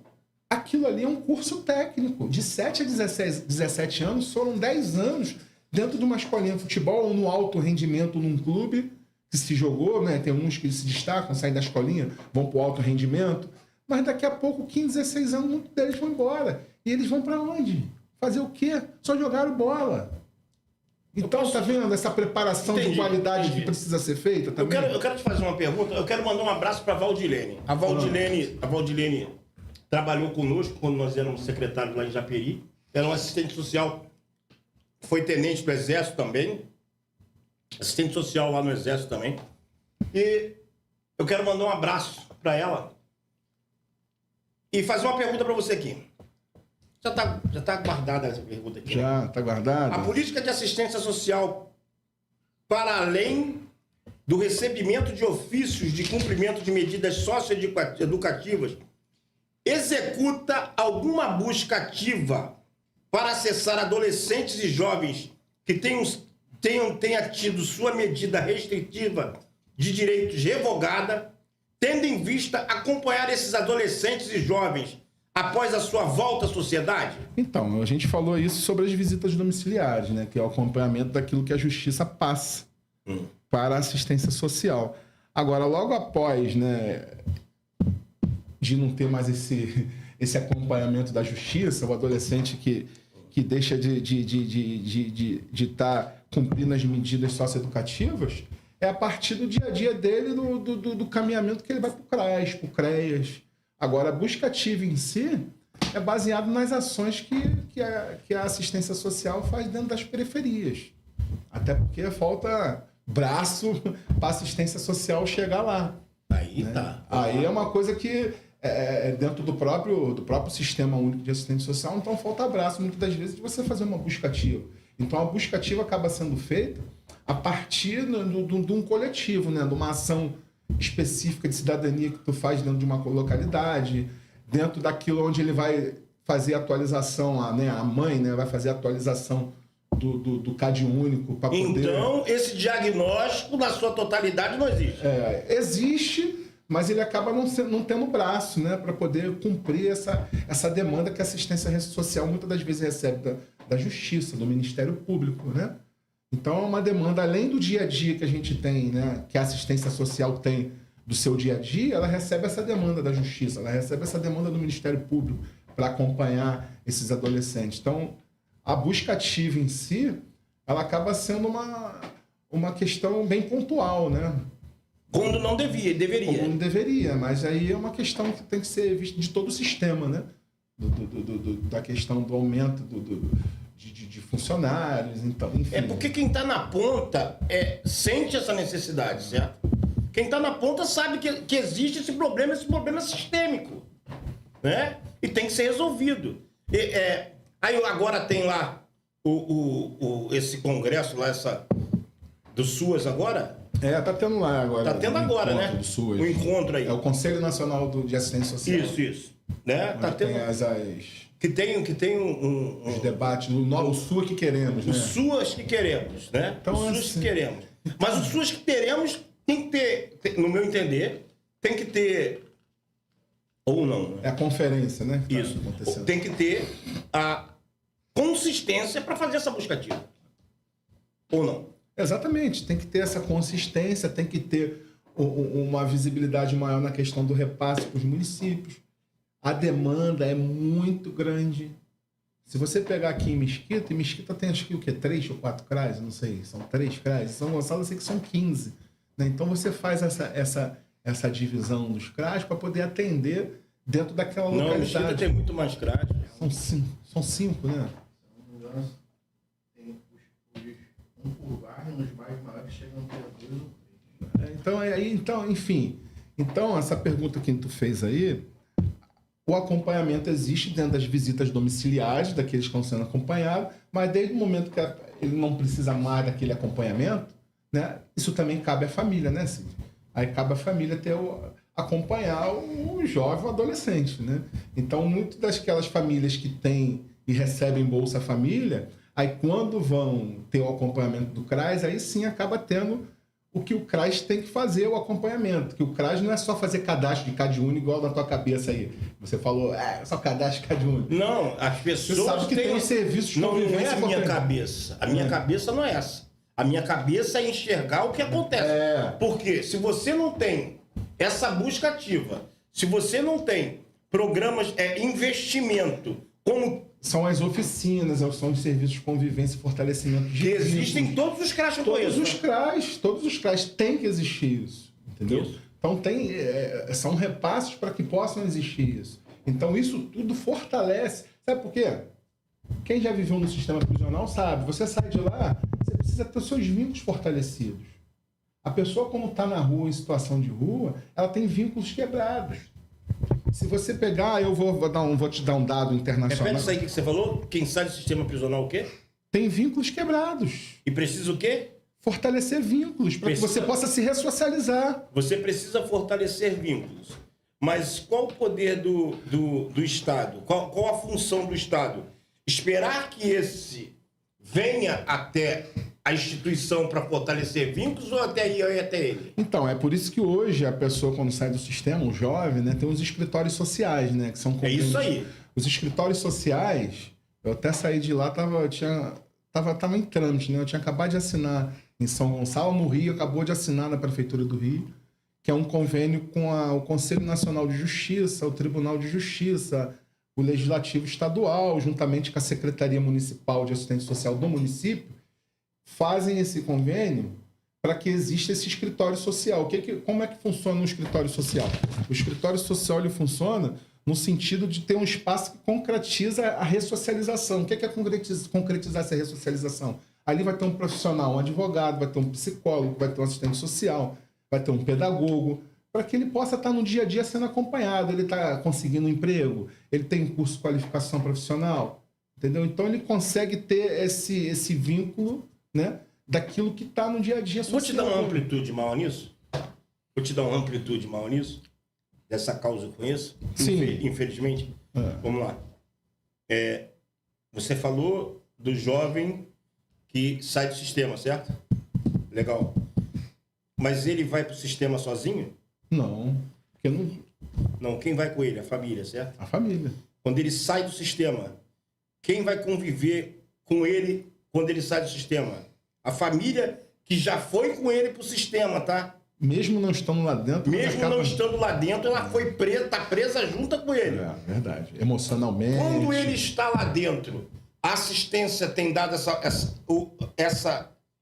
Speaker 2: aquilo ali é um curso técnico. De 7 a 17 anos, foram 10 anos dentro de uma escolinha de futebol ou no alto rendimento num clube que se jogou, né? Tem uns que se destacam, saem da escolinha, vão para o alto rendimento. Mas daqui a pouco, 15, 16 anos, muitos deles vão embora. E eles vão para onde? Fazer o quê? Só jogaram bola. Então, tá vendo essa preparação de qualidade que precisa ser feita também?
Speaker 1: Eu quero te fazer uma pergunta. Eu quero mandar um abraço para a Valdilene. A Valdilene trabalhou conosco quando nós éramos secretários lá em Japeri. Era um assistente social, foi tenente do Exército também. Assistente social lá no Exército também. E eu quero mandar um abraço para ela e fazer uma pergunta para você aqui. Já tá guardada essa pergunta aqui.
Speaker 2: Já tá guardada?
Speaker 1: A política de assistência social, para além do recebimento de ofícios de cumprimento de medidas socioeducativas, executa alguma busca ativa para acessar adolescentes e jovens que tenha tido sua medida restritiva de direitos revogada, tendo em vista acompanhar esses adolescentes e jovens após a sua volta à sociedade?
Speaker 2: Então, a gente falou isso sobre as visitas domiciliares, né? Que é o acompanhamento daquilo que a justiça passa para a assistência social. Agora, logo após, né, de não ter mais esse acompanhamento da justiça, o adolescente que deixa de estar cumprindo as medidas socioeducativas, é a partir do dia a dia dele, do caminhamento que ele vai para o CRAS, para o CREAS. Agora, a busca ativa em si é baseado nas ações que a assistência social faz dentro das periferias. Até porque falta braço para a assistência social chegar lá.
Speaker 1: Aí
Speaker 2: né?
Speaker 1: tá.
Speaker 2: Aí é uma coisa que é dentro do próprio Sistema Único de Assistência Social, então falta braço, muitas das vezes, de você fazer uma busca ativa. Então, a busca ativa acaba sendo feita a partir de um coletivo, né? De uma ação específica de cidadania que tu faz dentro de uma localidade, dentro daquilo onde ele vai fazer a atualização, né? A mãe, né? Vai fazer a atualização do CAD único para poder...
Speaker 1: Então, esse diagnóstico, na sua totalidade, não existe.
Speaker 2: Existe, mas ele acaba não tendo braço, né? Para poder cumprir essa demanda que a assistência social muitas das vezes recebe da Justiça, do Ministério Público, né? Então, é uma demanda, além do dia a dia que a gente tem, né, que a assistência social tem do seu dia a dia, ela recebe essa demanda da Justiça, ela recebe essa demanda do Ministério Público para acompanhar esses adolescentes. Então, a busca ativa em si, ela acaba sendo uma questão bem pontual, né?
Speaker 1: Quando não deveria.
Speaker 2: Como não deveria, mas aí é uma questão que tem que ser vista de todo o sistema, né? Da questão do aumento de funcionários, então, enfim.
Speaker 1: É porque quem está na ponta sente essa necessidade, certo? Quem está na ponta sabe que existe esse problema é sistêmico, né? E tem que ser resolvido. Aí agora tem lá esse congresso lá, do SUAS agora?
Speaker 2: Tá tendo lá agora.
Speaker 1: Tá tendo agora, né?
Speaker 2: Do SUAS.
Speaker 1: O encontro aí.
Speaker 2: É o Conselho Nacional de Assistência Social.
Speaker 1: Isso. Né? Tá tendo...
Speaker 2: Tem
Speaker 1: Que tem
Speaker 2: os debates, o SUAS que queremos, né?
Speaker 1: O SUAS que queremos, né?
Speaker 2: Então,
Speaker 1: o SUAS que queremos. Mas o SUAS que teremos tem que ter, no meu entender, tem que ter... Ou não, né?
Speaker 2: É a conferência, né? Que
Speaker 1: Isso.
Speaker 2: Tá acontecendo.
Speaker 1: Tem que ter a consistência para fazer essa busca ativa. Ou não?
Speaker 2: Exatamente. Tem que ter essa consistência, tem que ter uma visibilidade maior na questão do repasse para os municípios. A demanda é muito grande. Se você pegar aqui em Mesquita tem acho que o quê? 3 ou 4 CRAs? Não sei. São 3 CRAs. Em São Gonçalo eu sei que são 15. Né? Então você faz essa divisão dos CRAs para poder atender dentro daquela localidade.
Speaker 1: Mesquita tem muito mais CRAs.
Speaker 2: São 5, né?
Speaker 3: Se não me engano, tem um por bairro, nos bairros maiores chegam a ter 2 ou 3.
Speaker 2: Então, enfim. Então, essa pergunta que tu fez aí, o acompanhamento existe dentro das visitas domiciliares, daqueles que estão sendo acompanhados, mas desde o momento que ele não precisa mais daquele acompanhamento, né, isso também cabe à família, né, Cid? Aí cabe à família acompanhar o jovem, o adolescente, né? Então, muitas daquelas famílias que têm e recebem Bolsa Família, aí quando vão ter o acompanhamento do CRAS, aí sim acaba tendo o que o CRAS tem que fazer, o acompanhamento. Que o CRAS não é só fazer cadastro de CadÚnico igual na tua cabeça aí. Você falou, só cadastro de CadÚnico.
Speaker 1: Não, as pessoas
Speaker 2: Você sabe que tem os serviços de
Speaker 1: não é
Speaker 2: convivência
Speaker 1: a minha
Speaker 2: acompanhando.
Speaker 1: cabeça. A minha cabeça não é essa. A minha cabeça é enxergar o que acontece. Porque se você não tem essa busca ativa, se você não tem programas, investimento, como
Speaker 2: são as oficinas, são os serviços de convivência e fortalecimento de
Speaker 1: Que existem em todos os CRAs que eu conheço.
Speaker 2: Todos os CRAs tem que existir isso, entendeu?
Speaker 1: Isso.
Speaker 2: Então são repasses para que possam existir isso. Então isso tudo fortalece. Sabe por quê? Quem já viveu no sistema prisional sabe, você sai de lá, você precisa ter os seus vínculos fortalecidos. A pessoa, como está na rua, em situação de rua, ela tem vínculos quebrados. Se você pegar, eu vou te dar um dado internacional.
Speaker 1: Repete isso aí que você falou. Quem sai do sistema prisional o quê?
Speaker 2: Tem vínculos quebrados.
Speaker 1: E precisa o quê?
Speaker 2: Fortalecer vínculos, para que você possa se ressocializar.
Speaker 1: Você precisa fortalecer vínculos. Mas qual o poder do Estado? Qual a função do Estado? Esperar que esse venha até a instituição para fortalecer vínculos ou até ir até ele?
Speaker 2: Então, é por isso que hoje a pessoa, quando sai do sistema, o jovem, né, tem os escritórios sociais, né? Que são
Speaker 1: É isso aí.
Speaker 2: Os escritórios sociais, eu até saí de lá, tava em trâmite, né? Eu tinha acabado de assinar em São Gonçalo, no Rio, acabou de assinar na Prefeitura do Rio, que é um convênio com o Conselho Nacional de Justiça, o Tribunal de Justiça, o Legislativo Estadual, juntamente com a Secretaria Municipal de Assistência Social do município, fazem esse convênio para que exista esse escritório social. Como é que funciona um escritório social? O escritório social ele funciona no sentido de ter um espaço que concretiza a ressocialização. O que é concretizar essa ressocialização? Ali vai ter um profissional, um advogado, vai ter um psicólogo, vai ter um assistente social, vai ter um pedagogo, para que ele possa estar no dia a dia sendo acompanhado. Ele está conseguindo um emprego, ele tem um curso de qualificação profissional, entendeu? Então ele consegue ter esse vínculo, né, daquilo que está no dia a dia social.
Speaker 1: Vou te dar uma amplitude maior nisso? Dessa causa eu conheço?
Speaker 2: Sim.
Speaker 1: Infelizmente. Vamos lá. Você falou do jovem que sai do sistema, certo? Legal. Mas ele vai para o sistema sozinho?
Speaker 2: Não. Porque não...
Speaker 1: Não, quem vai com ele? A família, certo?
Speaker 2: A família.
Speaker 1: Quando ele sai do sistema, quem vai conviver com ele quando ele sai do sistema? A família que já foi com ele para o sistema, tá?
Speaker 2: Mesmo não estando lá dentro...
Speaker 1: Mesmo não estando lá dentro, ela foi presa, tá presa junto com ele.
Speaker 2: É, verdade. Emocionalmente...
Speaker 1: Quando ele está lá dentro, a assistência tem dado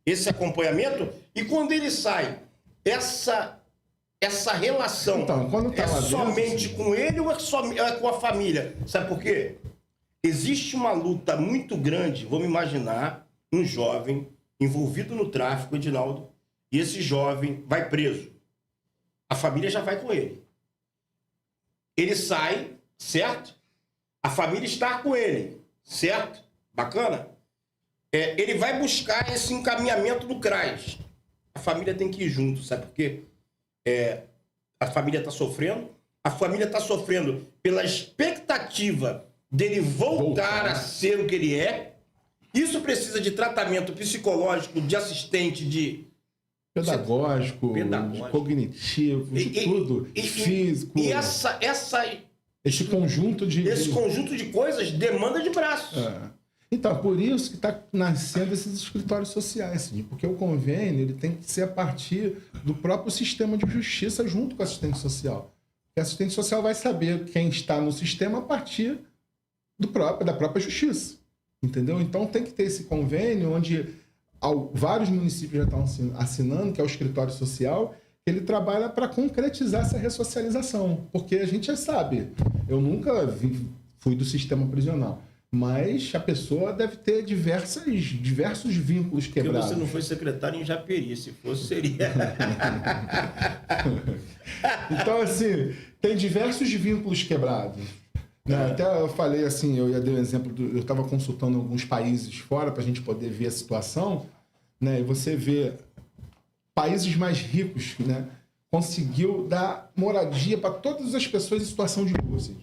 Speaker 1: esse acompanhamento, e quando ele sai, essa relação
Speaker 2: então, quando tá lá
Speaker 1: somente
Speaker 2: dentro,
Speaker 1: com ele ou é com a família? Sabe por quê? Existe uma luta muito grande, vamos imaginar, um jovem envolvido no tráfico, Edinaldo, e esse jovem vai preso. A família já vai com ele. Ele sai, certo? A família está com ele, certo? Bacana? Ele vai buscar esse encaminhamento do CRAS. A família tem que ir junto, sabe por quê? A família está sofrendo. A família está sofrendo pela expectativa dele voltar a ser o que ele é. Isso precisa de tratamento psicológico, de assistente, de...
Speaker 2: Pedagógico, de cognitivo, de tudo, físico.
Speaker 1: E
Speaker 2: esse conjunto
Speaker 1: de coisas demanda de braços.
Speaker 2: Então, por isso que está nascendo esses escritórios sociais, porque o convênio ele tem que ser a partir do próprio sistema de justiça junto com o assistente social. O assistente social vai saber quem está no sistema a partir da própria justiça, entendeu? Então tem que ter esse convênio onde vários municípios já estão assinando, que é o escritório social, que ele trabalha para concretizar essa ressocialização, porque a gente já sabe, eu nunca fui do sistema prisional, mas a pessoa deve ter diversos vínculos quebrados.
Speaker 1: Porque você não foi secretário em Japeri, se fosse, seria...
Speaker 2: Então, assim, tem diversos vínculos quebrados. Até eu falei assim, eu ia dar um exemplo, eu estava consultando alguns países fora para a gente poder ver a situação, né? E você vê países mais ricos, né? Conseguiu dar moradia para todas as pessoas em situação de rua. Assim.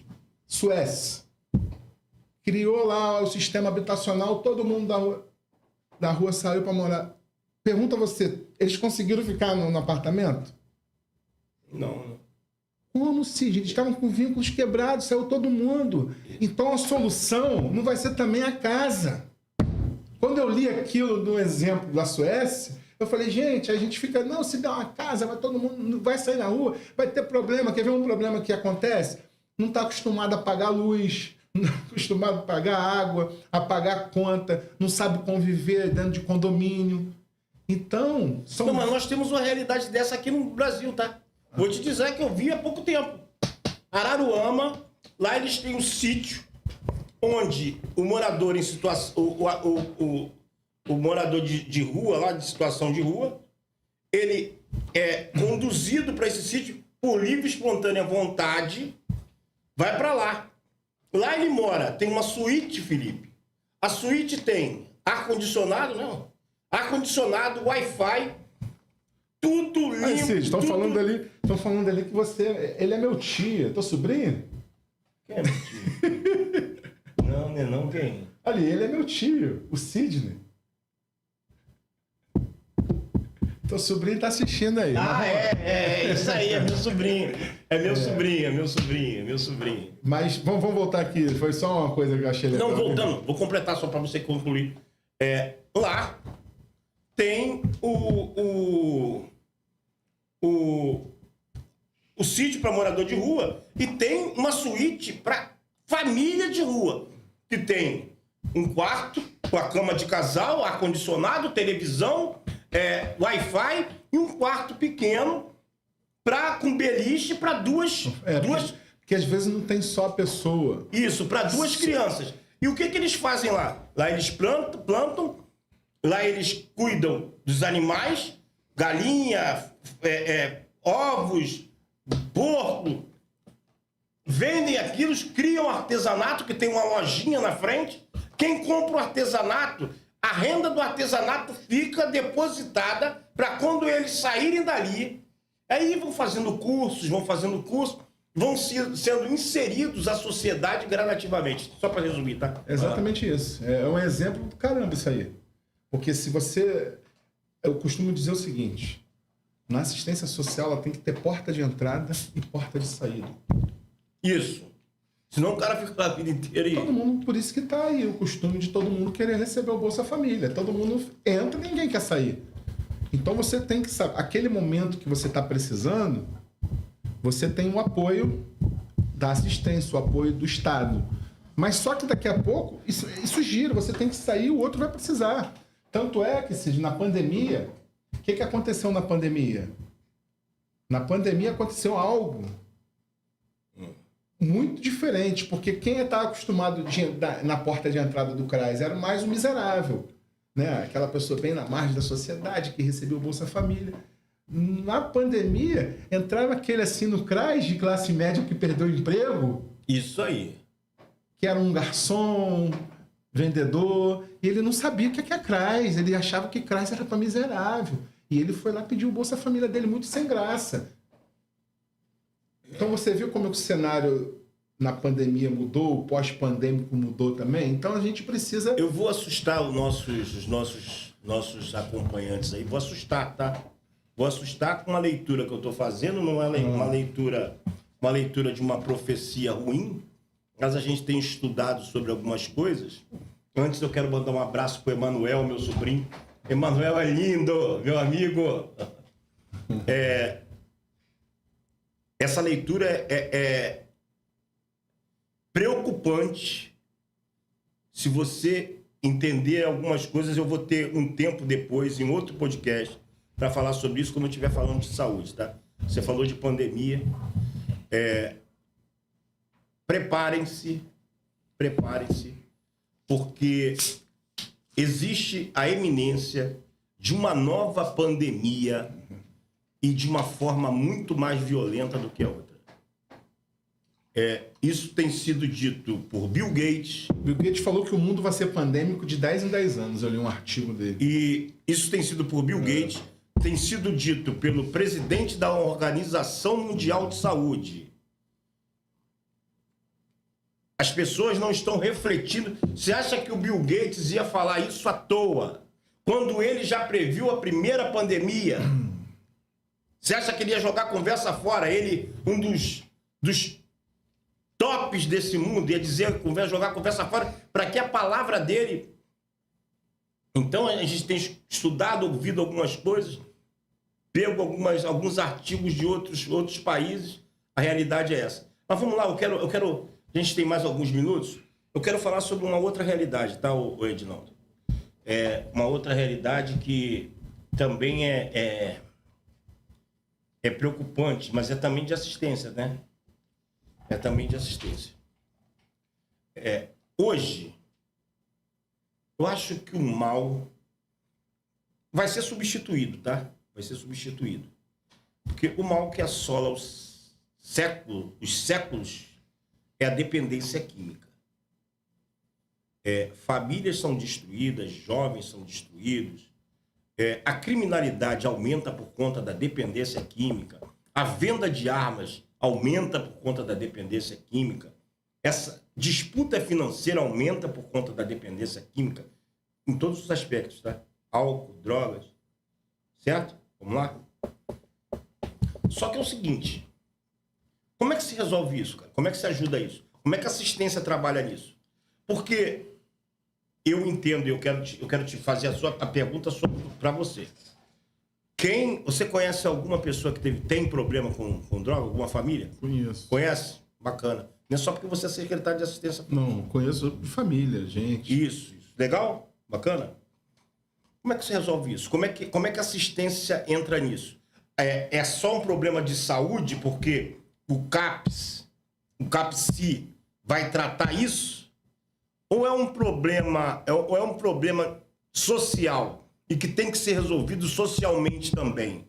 Speaker 2: Suécia criou lá o sistema habitacional, todo mundo da rua saiu para morar. Pergunta você, eles conseguiram ficar no apartamento?
Speaker 1: Não.
Speaker 2: Como se? Eles estavam com vínculos quebrados, saiu todo mundo. Então a solução não vai ser também a casa. Quando eu li aquilo do exemplo da Suécia, eu falei, gente, a gente fica, não, se der uma casa, vai todo mundo, vai sair na rua, vai ter problema. Quer ver um problema que acontece? Não está acostumado a pagar luz, acostumado a pagar água, a pagar conta, não sabe conviver dentro de condomínio. Então, são...
Speaker 1: Não, mas nós temos uma realidade dessa aqui no Brasil, tá? Vou te dizer que eu vi há pouco tempo. Araruama, lá eles têm um sítio onde o morador em situação... O morador de rua, lá de situação de rua, ele é conduzido para esse sítio por livre e espontânea vontade, vai para lá. Lá ele mora, tem uma suíte, Felipe. A suíte tem ar-condicionado, não. Ar-condicionado, Wi-Fi, tudo limpo.
Speaker 2: Aí, Cid, estão
Speaker 1: tudo...
Speaker 2: falando ali que você... Ele é meu tio, teu sobrinho?
Speaker 1: Quem é meu tio? Não, né? Não, quem?
Speaker 2: Ali, ele é meu tio, o Sidney. Teu sobrinho tá assistindo aí.
Speaker 1: Ah, isso aí, é meu sobrinho. É meu sobrinho.
Speaker 2: Mas vamos voltar aqui, foi só uma coisa que eu achei legal.
Speaker 1: Não, voltando, vou completar só para você concluir. Lá tem o sítio para morador de rua e tem uma suíte para família de rua, que tem um quarto com a cama de casal, ar-condicionado, televisão, Wi-Fi e um quarto pequeno com beliche para duas...
Speaker 2: Porque às vezes não tem só a pessoa.
Speaker 1: Isso, para duas crianças. E o que eles fazem lá? Lá eles plantam, lá eles cuidam dos animais, galinha, ovos, porco, vendem aquilo, criam artesanato, que tem uma lojinha na frente. Quem compra o artesanato, a renda do artesanato fica depositada para quando eles saírem dali. Aí vão fazendo cursos, vão sendo inseridos à sociedade gradativamente. Só para resumir, tá?
Speaker 2: Exatamente isso. É um exemplo do caramba isso aí. Porque se você... Eu costumo dizer o seguinte, na assistência social ela tem que ter porta de entrada e porta de saída.
Speaker 1: Isso. Senão o cara fica a vida inteira aí.
Speaker 2: Todo mundo, por isso que tá aí o costume de todo mundo querer receber o Bolsa Família. Todo mundo entra e ninguém quer sair. Então você tem que saber, aquele momento que você está precisando, você tem o apoio da assistência, o apoio do Estado. Mas só que daqui a pouco, isso gira, você tem que sair, o outro vai precisar. Tanto é que, Cid, na pandemia, o que aconteceu na pandemia? Na pandemia aconteceu algo muito diferente, porque quem estava acostumado na porta de entrada do CRAS era mais um miserável, né? Aquela pessoa bem na margem da sociedade que recebeu o Bolsa Família. Na pandemia, entrava aquele assim no CRAS de classe média que perdeu o emprego.
Speaker 1: Isso aí.
Speaker 2: Que era um garçom, vendedor, e ele não sabia o que é CRAS, ele achava que CRAS era para miserável. E ele foi lá pedir o Bolsa Família dele muito sem graça. Então você viu como o cenário na pandemia mudou, o pós-pandêmico mudou também? Então a gente precisa...
Speaker 1: Eu vou assustar os nossos acompanhantes aí, vou assustar, tá? Vou assustar com a leitura que eu estou fazendo, não é uma leitura de uma profecia ruim, mas a gente tem estudado sobre algumas coisas. Antes eu quero mandar um abraço para o Emanuel, meu sobrinho. Emanuel é lindo, meu amigo. Essa leitura é preocupante. Se você entender algumas coisas, eu vou ter um tempo depois, em outro podcast, para falar sobre isso, quando eu estiver falando de saúde, tá? Você falou de pandemia. Preparem-se, porque existe a iminência de uma nova pandemia e de uma forma muito mais violenta do que a outra. Isso tem sido dito por Bill Gates.
Speaker 2: Bill Gates falou que o mundo vai ser pandêmico de 10 em 10 anos. Eu li um artigo dele.
Speaker 1: E isso tem sido por Bill Gates, tem sido dito pelo presidente da Organização Mundial de Saúde. As pessoas não estão refletindo. Você acha que o Bill Gates ia falar isso à toa? Quando ele já previu a primeira pandemia? Você acha que ele ia jogar a conversa fora? Ele, um dos tops desse mundo, ia dizer, jogar a conversa fora, para que a palavra dele... Então, a gente tem estudado, ouvido algumas coisas, pego alguns artigos de outros países, a realidade é essa. Mas vamos lá, eu quero... A gente tem mais alguns minutos. Eu quero falar sobre uma outra realidade, tá, o Edinaldo? Uma outra realidade que também é preocupante, mas é também de assistência, né? É também de assistência. Hoje, eu acho que o mal vai ser substituído, tá? Vai ser substituído. Porque o mal que assola os séculos é a dependência química. Famílias são destruídas, jovens são destruídos, a criminalidade aumenta por conta da dependência química, a venda de armas aumenta por conta da dependência química, essa disputa financeira aumenta por conta da dependência química, em todos os aspectos, tá? Álcool, drogas, certo? Vamos lá? Só que é o seguinte, como é que se resolve isso, cara? Como é que se ajuda isso? Como é que a assistência trabalha nisso? Porque eu entendo, eu quero te fazer a pergunta para você. Você conhece alguma pessoa que tem problema com droga? Alguma família?
Speaker 2: Conheço.
Speaker 1: Conhece? Bacana. Não é só porque você é secretário de assistência.
Speaker 2: Não, conheço de família, gente.
Speaker 1: Isso. Legal? Bacana? Como é que se resolve isso? Como é que a assistência entra nisso? É só um problema de saúde porque o CAPSI vai tratar isso? Ou é um problema social e que tem que ser resolvido socialmente também?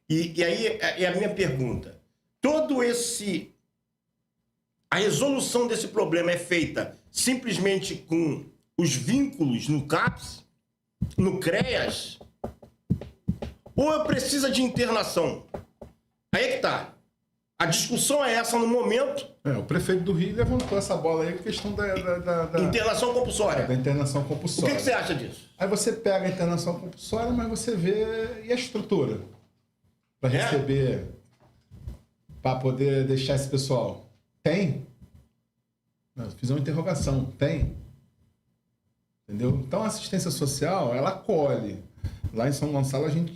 Speaker 1: E aí é a minha pergunta. A resolução desse problema é feita simplesmente com os vínculos no CAPS, no CREAS, ou precisa de internação? Aí é que tá. A discussão é essa no momento.
Speaker 2: O prefeito do Rio levantou essa bola aí, a questão da
Speaker 1: internação compulsória.
Speaker 2: Da internação
Speaker 1: O
Speaker 2: compulsória.
Speaker 1: que você acha disso?
Speaker 2: Aí você pega a internação compulsória, mas você vê... E a estrutura? Para receber... Para poder deixar esse pessoal... Tem? Não, fiz uma interrogação. Tem? Entendeu? Então a assistência social, ela acolhe. Lá em São Gonçalo a gente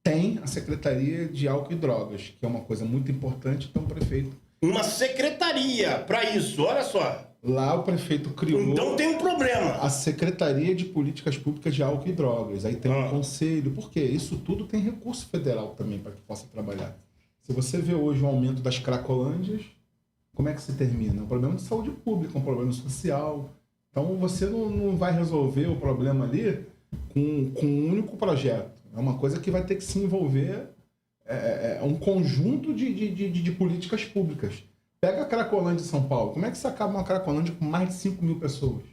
Speaker 2: tem a Secretaria de Álcool e Drogas, que é uma coisa muito importante, então o prefeito...
Speaker 1: Uma secretaria para isso, olha só.
Speaker 2: Lá o prefeito criou...
Speaker 1: Então tem um problema.
Speaker 2: A Secretaria de Políticas Públicas de Álcool e Drogas. Aí tem um conselho. Por quê? Isso tudo tem recurso federal também para que possa trabalhar. Se você vê hoje o aumento das cracolândias, como é que se termina? É um problema de saúde pública, um problema social. Então você não vai resolver o problema ali com um único projeto. É uma coisa que vai ter que se envolver um conjunto de políticas públicas. Pega a Cracolândia de São Paulo. Como é que você acaba uma Cracolândia com mais de 5 mil pessoas?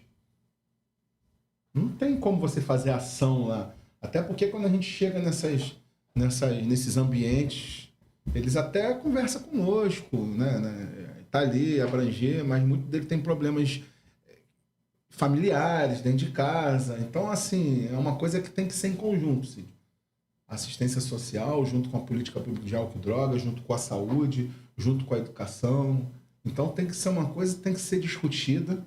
Speaker 2: Não tem como você fazer ação lá. Até porque quando a gente chega nesses ambientes, eles até conversam conosco, né? Tá ali, abranger, mas muito dele tem problemas familiares, dentro de casa. Então, assim, é uma coisa que tem que ser em conjunto, Cid. Assistência social, junto com a política pública de álcool e drogas, junto com a saúde, junto com a educação. Então tem que ser uma coisa que tem que ser discutida,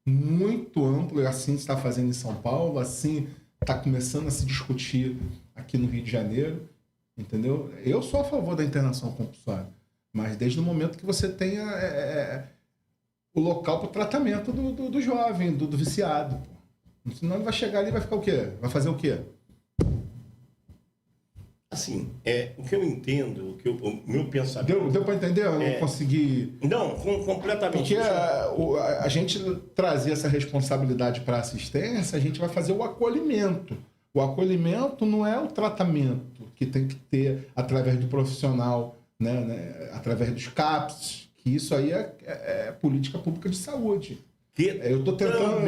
Speaker 2: muito ampla, e assim está fazendo em São Paulo, assim está começando a se discutir aqui no Rio de Janeiro, entendeu? Eu sou a favor da internação compulsória, mas desde o momento que você tenha o local para o tratamento do jovem, do viciado. Pô. Senão ele vai chegar ali e vai ficar o quê? Vai fazer o quê?
Speaker 1: Assim, o que eu entendo, o meu pensamento...
Speaker 2: Deu para entender? Eu não consegui...
Speaker 1: Não, completamente.
Speaker 2: Porque a gente trazer essa responsabilidade para a assistência, a gente vai fazer o acolhimento. O acolhimento não é o tratamento que tem que ter através do profissional, né, através dos CAPS, que isso aí é política pública de saúde. Eu tô tentando...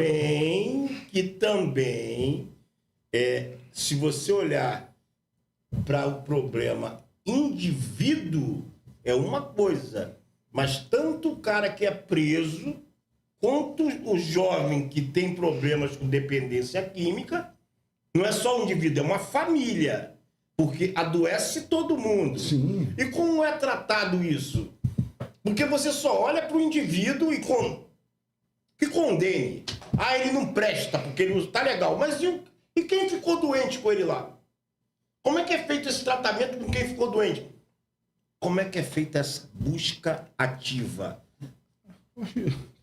Speaker 1: Que também se você olhar para o problema indivíduo é uma coisa, mas tanto o cara que é preso quanto o jovem que tem problemas com dependência química, não é só um indivíduo, é uma família, porque adoece todo mundo.
Speaker 2: Sim.
Speaker 1: E como é tratado isso? Porque você só olha para o indivíduo que condene. Ele não presta porque ele não está legal, mas e quem ficou doente com ele lá? Como é que é feito esse tratamento com quem ficou doente? Como é que é feita essa busca ativa?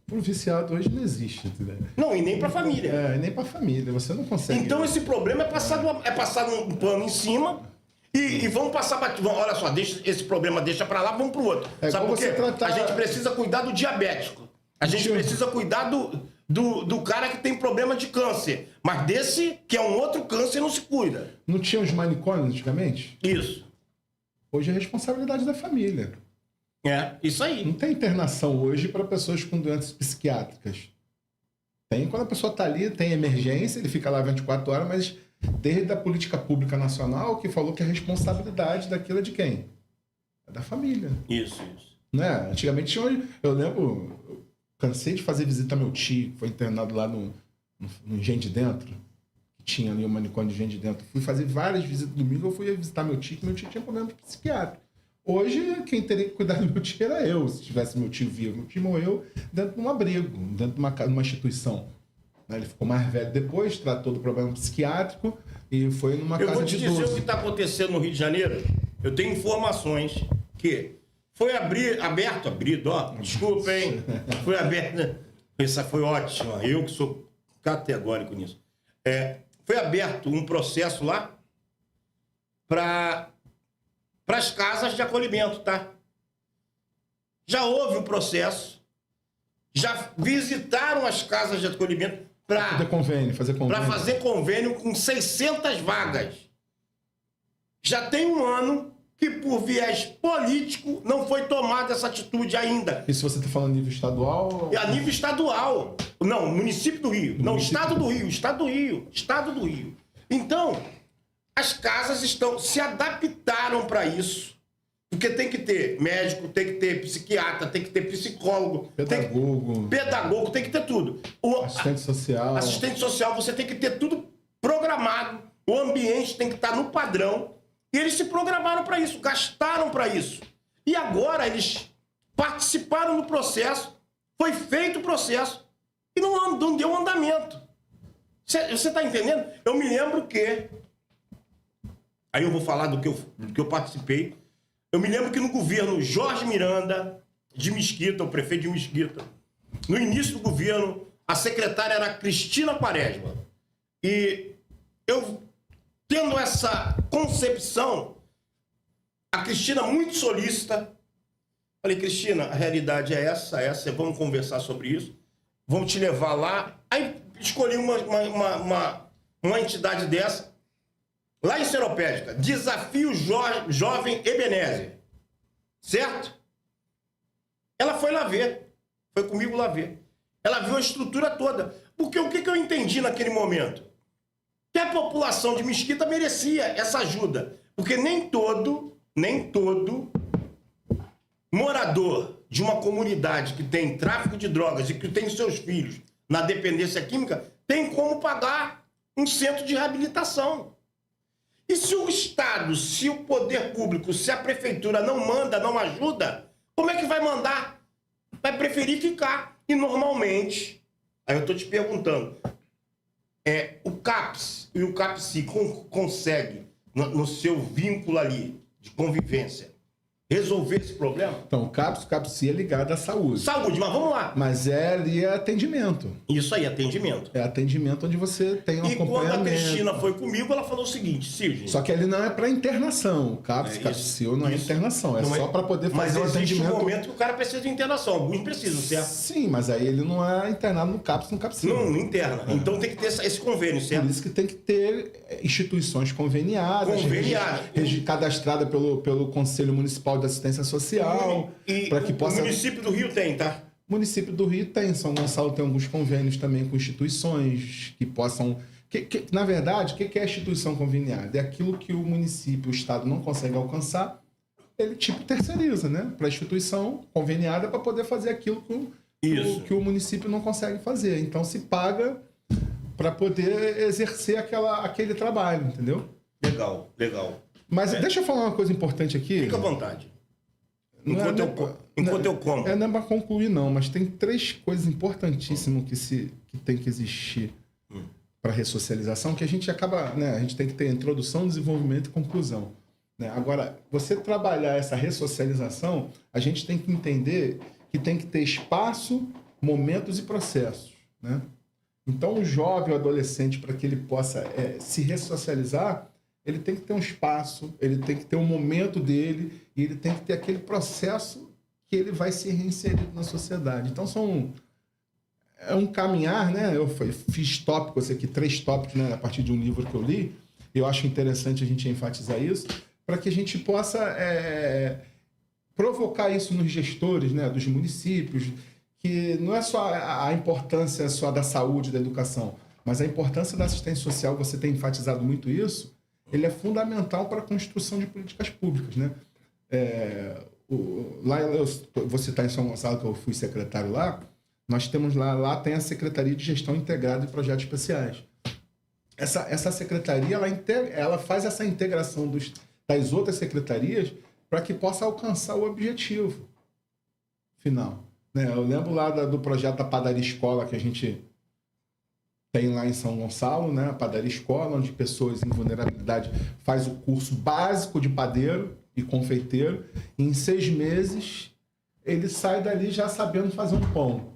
Speaker 2: Pro viciado hoje não existe, entendeu?
Speaker 1: Não, e nem pra família.
Speaker 2: É, nem pra família. Você não consegue.
Speaker 1: Então esse problema é passado um pano em cima e vamos passar olha só, esse problema deixa pra lá, vamos pro outro. Sabe por quê? A gente precisa cuidar do diabético. A gente precisa cuidar do cara que tem problema de câncer. Mas desse, que é um outro câncer, não se cuida.
Speaker 2: Não tinha os manicômios antigamente?
Speaker 1: Isso.
Speaker 2: Hoje é responsabilidade da família.
Speaker 1: É, isso aí.
Speaker 2: Não tem internação hoje para pessoas com doenças psiquiátricas. Tem quando a pessoa está ali, tem emergência, ele fica lá 24 horas, mas desde a política pública nacional que falou que a responsabilidade daquilo é de quem? É da família.
Speaker 1: Isso.
Speaker 2: Né? Antigamente, eu lembro, eu cansei de fazer visita ao meu tio, que foi internado lá no Engenho de Dentro, que tinha ali o manicômio de Engenho de Dentro. Fui fazer várias visitas domingo, eu fui visitar meu tio, que meu tio tinha problema psiquiátrico. Hoje, quem teria que cuidar do meu tio era eu, se tivesse meu tio vivo. Meu tio morreu dentro de um abrigo, dentro de uma instituição. Ele ficou mais velho depois, tratou do problema psiquiátrico e foi numa casa de idoso. Eu vou te dizer o que está acontecendo no Rio de Janeiro. Eu tenho informações que foi aberto, desculpa, hein? Foi aberto, essa foi ótima, eu que sou categórico nisso. Foi aberto um processo lá para as casas de acolhimento, tá? Já houve um processo, já visitaram as casas de acolhimento para fazer convênio com 600 vagas. Já tem um ano que, por viés político, não foi tomada essa atitude ainda. E se você está falando a nível estadual?
Speaker 1: A nível estadual. Não, município do Rio. Não, estado do Rio. Então, as casas se adaptaram para isso. Porque tem que ter médico, tem que ter psiquiatra, tem que ter psicólogo, pedagogo, tem que ter tudo. Assistente social, você tem que ter tudo programado. O ambiente tem que estar no padrão. E eles se programaram para isso, gastaram para isso. E agora eles participaram do processo, foi feito o processo e não deu andamento. Você está entendendo? Eu me lembro que... Aí eu vou falar do que eu participei. Eu me lembro que no governo Jorge Miranda, de Mesquita, o prefeito de Mesquita, no início do governo, a secretária era Cristina Quaresma. E eu, tendo essa concepção, a Cristina muito solícita, falei, Cristina, a realidade é essa, vamos conversar sobre isso, vamos te levar lá. Aí escolhi uma entidade dessa, lá em Seropédica, Desafio Jovem Ebenezer, certo? Ela foi lá ver, foi comigo lá ver. Ela viu a estrutura toda. Porque o que eu entendi naquele momento? Que a população de Mesquita merecia essa ajuda. Porque nem todo morador de uma comunidade que tem tráfico de drogas e que tem seus filhos na dependência química tem como pagar um centro de reabilitação. E se o Estado, se o poder público, se a prefeitura não manda, não ajuda, como é que vai mandar? Vai preferir ficar. E normalmente, aí eu estou te perguntando, o CAPS e o CAPSI consegue, no seu vínculo ali de convivência, resolver esse problema?
Speaker 2: Então, o CAPSI é ligado à saúde.
Speaker 1: Saúde, mas vamos lá.
Speaker 2: Mas ali é atendimento.
Speaker 1: Isso aí, atendimento.
Speaker 2: É atendimento onde você tem um acompanhamento.
Speaker 1: E quando a Cristina foi comigo, ela falou o seguinte, Sidney...
Speaker 2: Só que ele não é para internação. O CAPSI não é internação. É só para poder fazer o atendimento... Mas existe um momento que o cara precisa de internação. Alguns precisam, certo? Sim, mas aí ele não é internado no CAPSI.
Speaker 1: Não interna. Então tem que ter esse convênio, certo?
Speaker 2: Por isso que tem que ter instituições conveniadas. Cadastradas pelo Conselho Municipal de Assistência Social. Para que possa...
Speaker 1: O município do Rio tem, tá?
Speaker 2: O município do Rio tem. São Gonçalo tem alguns convênios também com instituições que possam... na verdade, o que é a instituição conveniada? É aquilo que o município, o Estado não consegue alcançar, ele tipo terceiriza, né? Para a instituição conveniada para poder fazer aquilo que o município não consegue fazer. Então se paga para poder exercer aquele trabalho, entendeu?
Speaker 1: Legal.
Speaker 2: Mas deixa eu falar uma coisa importante aqui.
Speaker 1: Fica à vontade. Enquanto eu como.
Speaker 2: Não é para concluir, não, mas tem 3 coisas importantíssimas que tem que existir para ressocialização, que a gente acaba, né? A gente tem que ter introdução, desenvolvimento e conclusão. Né? Agora, você trabalhar essa ressocialização, a gente tem que entender que tem que ter espaço, momentos e processos, né? Então, o jovem, o adolescente, para que ele possa se ressocializar, ele tem que ter um espaço, ele tem que ter um momento dele e ele tem que ter aquele processo que ele vai ser reinserido na sociedade. Então, é um caminhar, né? Eu fiz tópicos aqui, 3 tópicos, né? A partir de um livro que eu li. Eu acho interessante a gente enfatizar isso, para que a gente possa provocar isso nos gestores, né? Dos municípios, que não é só a importância só da saúde, da educação, mas a importância da assistência social, você tem enfatizado muito isso, ele é fundamental para a construção de políticas públicas, né? Lá eu vou citar em São Gonçalo, que eu fui secretário lá, nós temos lá tem a Secretaria de Gestão Integrada de Projetos Especiais. Essa secretaria, ela faz essa integração das outras secretarias para que possa alcançar o objetivo final. Né? Eu lembro lá do projeto da Padaria Escola que a gente tem lá em São Gonçalo, né? A Padaria Escola, onde pessoas em vulnerabilidade faz o curso básico de padeiro e confeiteiro. E em 6 meses, ele sai dali já sabendo fazer um pão.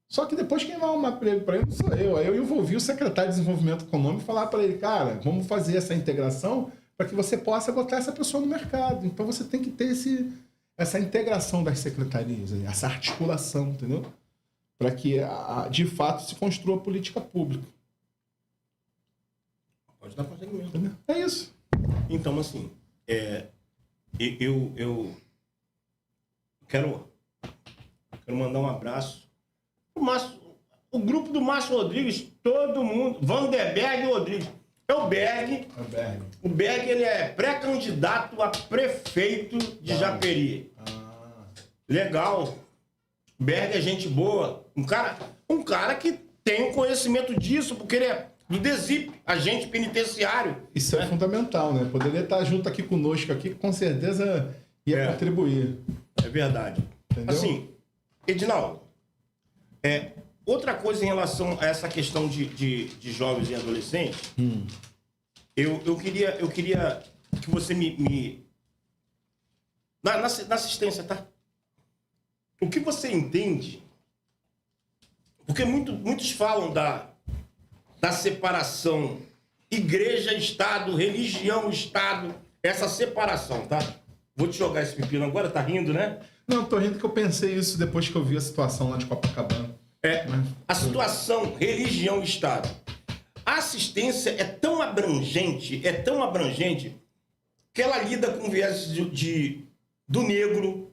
Speaker 2: Só que depois quem vai arrumar emprego para ele não sou eu. Aí eu envolvi o secretário de Desenvolvimento Econômico e falar para ele, cara, vamos fazer essa integração para que você possa botar essa pessoa no mercado. Então você tem que ter essa integração das secretarias, essa articulação, entendeu? Para que, de fato, se construa a política pública.
Speaker 1: Pode dar prosseguimento, né?
Speaker 2: É isso.
Speaker 1: Então, assim, eu quero mandar um abraço pro Márcio, o grupo do Márcio Rodrigues, todo mundo, Vanderberg e Rodrigues. O Berg, ele é pré-candidato a prefeito de Japeri. Legal. Berg é gente boa. Um cara que tem conhecimento disso, porque ele é do DESIP, agente penitenciário.
Speaker 2: Isso é fundamental, né? Poderia estar junto aqui conosco, aqui, com certeza ia contribuir.
Speaker 1: É verdade.
Speaker 2: Entendeu?
Speaker 1: Assim, Edinaldo, outra coisa em relação a essa questão de jovens e adolescentes, eu queria que você na assistência, tá? O que você entende? Porque muitos falam da separação igreja-estado, religião-estado, essa separação, tá? Vou te jogar esse pepino agora, tá rindo, né?
Speaker 2: Não, tô rindo que eu pensei isso depois que eu vi a situação lá de Copacabana.
Speaker 1: A situação religião-estado. A assistência é tão abrangente, que ela lida com viés do negro.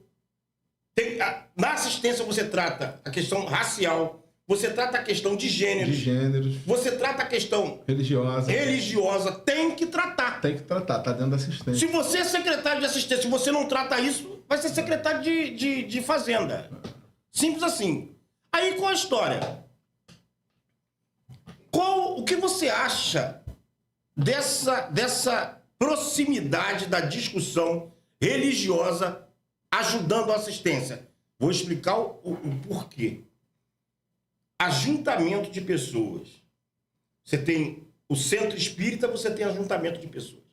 Speaker 1: Na assistência você trata a questão racial, você trata a questão de gêneros, você trata a questão religiosa, tem que tratar.
Speaker 2: Tem que tratar, tá dentro da assistência.
Speaker 1: Se você é secretário de assistência, se você não trata isso, vai ser secretário de fazenda. Simples assim. Aí qual a história? O que você acha dessa proximidade da discussão religiosa ajudando a assistência? Vou explicar o porquê. Ajuntamento de pessoas. Você tem o centro espírita, você tem ajuntamento de pessoas.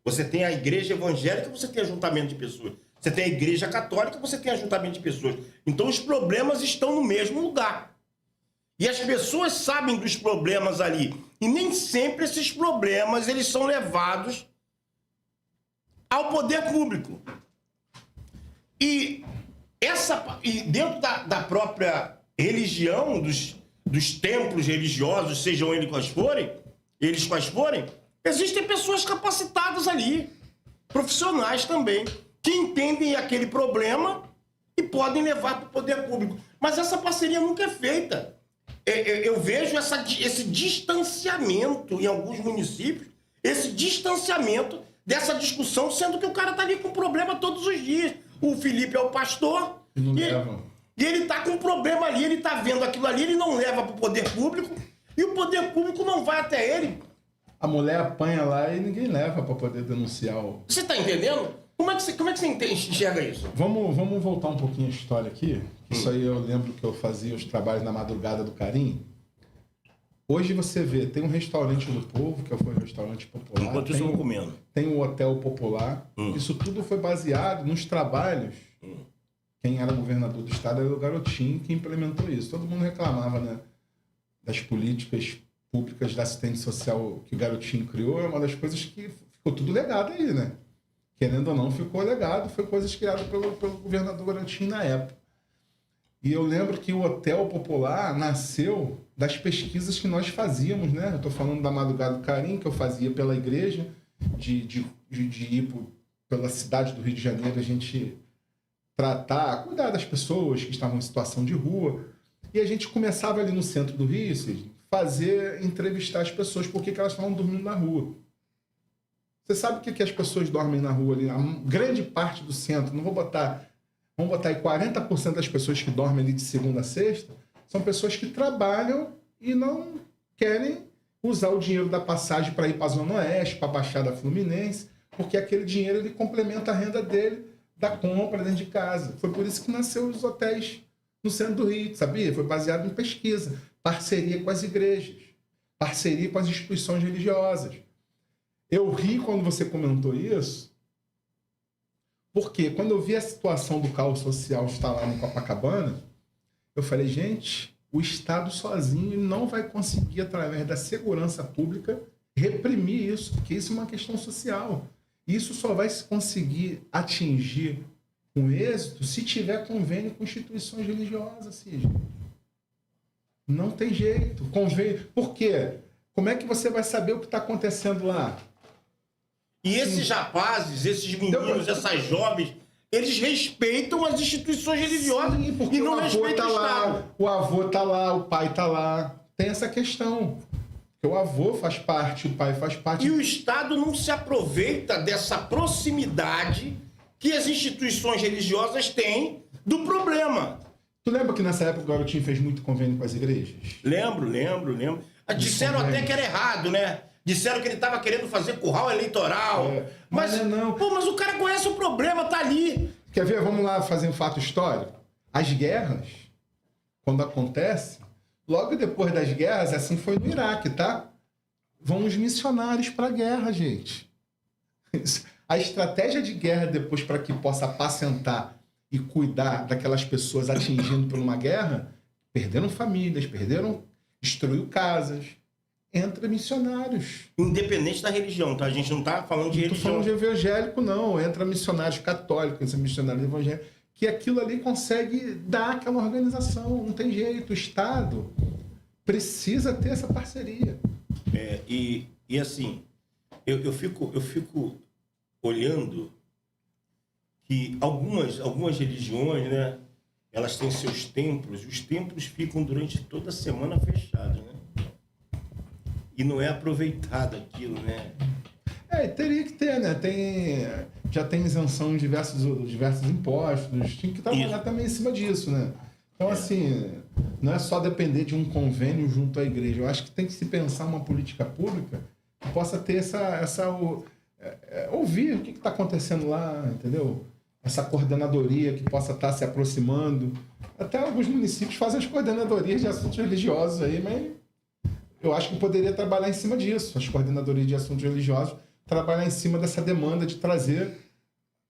Speaker 1: Você tem a igreja evangélica, você tem ajuntamento de pessoas. Você tem a igreja católica, você tem ajuntamento de pessoas. Então os problemas estão no mesmo lugar. E as pessoas sabem dos problemas ali. E nem sempre esses problemas eles são levados ao poder público. E dentro da própria religião, dos templos religiosos, sejam eles quais forem, existem pessoas capacitadas ali, profissionais também, que entendem aquele problema e podem levar para o poder público. Mas essa parceria nunca é feita. Eu vejo esse distanciamento em alguns municípios, esse distanciamento dessa discussão, sendo que o cara está ali com problema todos os dias. O Felipe é o pastor e ele está com um problema ali, ele está vendo aquilo ali, ele não leva para o poder público e o poder público não vai até ele.
Speaker 2: A mulher apanha lá e ninguém leva para poder denunciar o...
Speaker 1: Você está entendendo? Como é que você enxerga isso?
Speaker 2: Vamos voltar um pouquinho a história aqui. Isso aí eu lembro que eu fazia os trabalhos na Madrugada do Carim. Hoje você vê, tem um restaurante do povo, que foi um restaurante popular.
Speaker 1: Enquanto isso eu vou comendo.
Speaker 2: Tem o Hotel Popular. Isso tudo foi baseado nos trabalhos quem era governador do estado era o Garotinho que implementou isso. Todo mundo reclamava, né, das políticas públicas da assistência social que o Garotinho criou. É uma das coisas que ficou tudo legado aí, né? Querendo ou não, ficou legado. Foi coisas criadas pelo governador Garotinho na época. E eu lembro que o Hotel Popular nasceu das pesquisas que nós fazíamos, né? Eu estou falando da Madrugada do Carim, que eu fazia pela igreja, de ir pela cidade do Rio de Janeiro, a gente tratar, cuidar das pessoas que estavam em situação de rua. E a gente começava ali no centro do Rio, entrevistar as pessoas, por que elas estavam dormindo na rua. Você sabe o que as pessoas dormem na rua ali? A grande parte do centro, vamos botar aí 40% das pessoas que dormem ali de segunda a sexta, são pessoas que trabalham e não querem usar o dinheiro da passagem para ir para a Zona Oeste, para a Baixada Fluminense, porque aquele dinheiro ele complementa a renda dele da compra dentro de casa. Foi por isso que nasceu os hotéis no centro do Rio, sabia? Foi baseado em pesquisa, parceria com as igrejas, parceria com as instituições religiosas. Eu ri quando você comentou isso, porque quando eu vi a situação do caos social instalado em Copacabana, eu falei, gente, o Estado sozinho não vai conseguir, através da segurança pública, reprimir isso, porque isso é uma questão social. Isso só vai se conseguir atingir com êxito se tiver convênio com instituições religiosas, Cid. Não tem jeito. Convênio. Por quê? Como é que você vai saber o que está acontecendo lá?
Speaker 1: E esses rapazes, esses meninos, essas jovens, eles respeitam as instituições religiosas.
Speaker 2: Sim, porque
Speaker 1: e não
Speaker 2: o avô
Speaker 1: respeitam
Speaker 2: tá
Speaker 1: o
Speaker 2: lá,
Speaker 1: Estado.
Speaker 2: o avô tá lá, o pai tá lá. Tem essa questão. Porque o avô faz parte, o pai faz parte.
Speaker 1: E o Estado não se aproveita dessa proximidade que as instituições religiosas têm do problema.
Speaker 2: Tu lembra que nessa época o Garotinho fez muito convênio com as igrejas?
Speaker 1: Lembro. Disseram até que era errado, né? Disseram que ele estava querendo fazer curral eleitoral.
Speaker 2: Mas não.
Speaker 1: Pô, mas o cara conhece o problema, tá ali.
Speaker 2: Quer ver? Vamos lá fazer um fato histórico. As guerras, quando acontecem, logo depois das guerras, assim foi no Iraque, tá? Vão os missionários para a guerra, gente. A estratégia de guerra depois para que possa apacentar e cuidar daquelas pessoas atingindo por uma guerra, perderam famílias, destruiu casas. Entra missionários.
Speaker 1: Independente da religião, tá? A gente não tá falando de
Speaker 2: Não tô
Speaker 1: religião.
Speaker 2: falando de evangélico, não. Entra missionários católicos, entra missionários evangélicos, que aquilo ali consegue dar aquela organização. Não tem jeito. O Estado precisa ter essa parceria.
Speaker 1: E assim, eu fico olhando que algumas religiões, né? Elas têm seus templos, e os templos ficam durante toda a semana fechados, né? E não é aproveitado aquilo, né?
Speaker 2: Teria que ter, né? Já tem isenção de diversos impostos. Tinha que trabalhar também em cima disso, né? Então, assim, não é só depender de um convênio junto à igreja. Eu acho que tem que se pensar uma política pública que possa ter ouvir o que está acontecendo lá, entendeu? Essa coordenadoria que possa estar se aproximando. Até alguns municípios fazem as coordenadorias de assuntos religiosos aí, mas eu acho que poderia trabalhar em cima disso. As coordenadorias de assuntos religiosos trabalhar em cima dessa demanda de trazer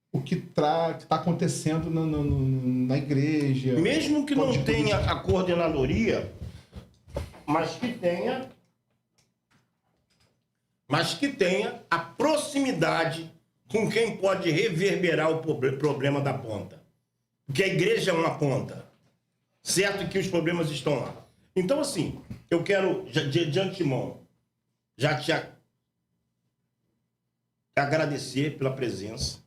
Speaker 2: o que está acontecendo na igreja.
Speaker 1: Mesmo que não tenha a coordenadoria, mas que tenha a proximidade com quem pode reverberar o problema da ponta. Porque a igreja é uma ponta. Certo que os problemas estão lá. Então, assim, eu quero, de antemão, já te agradecer pela presença.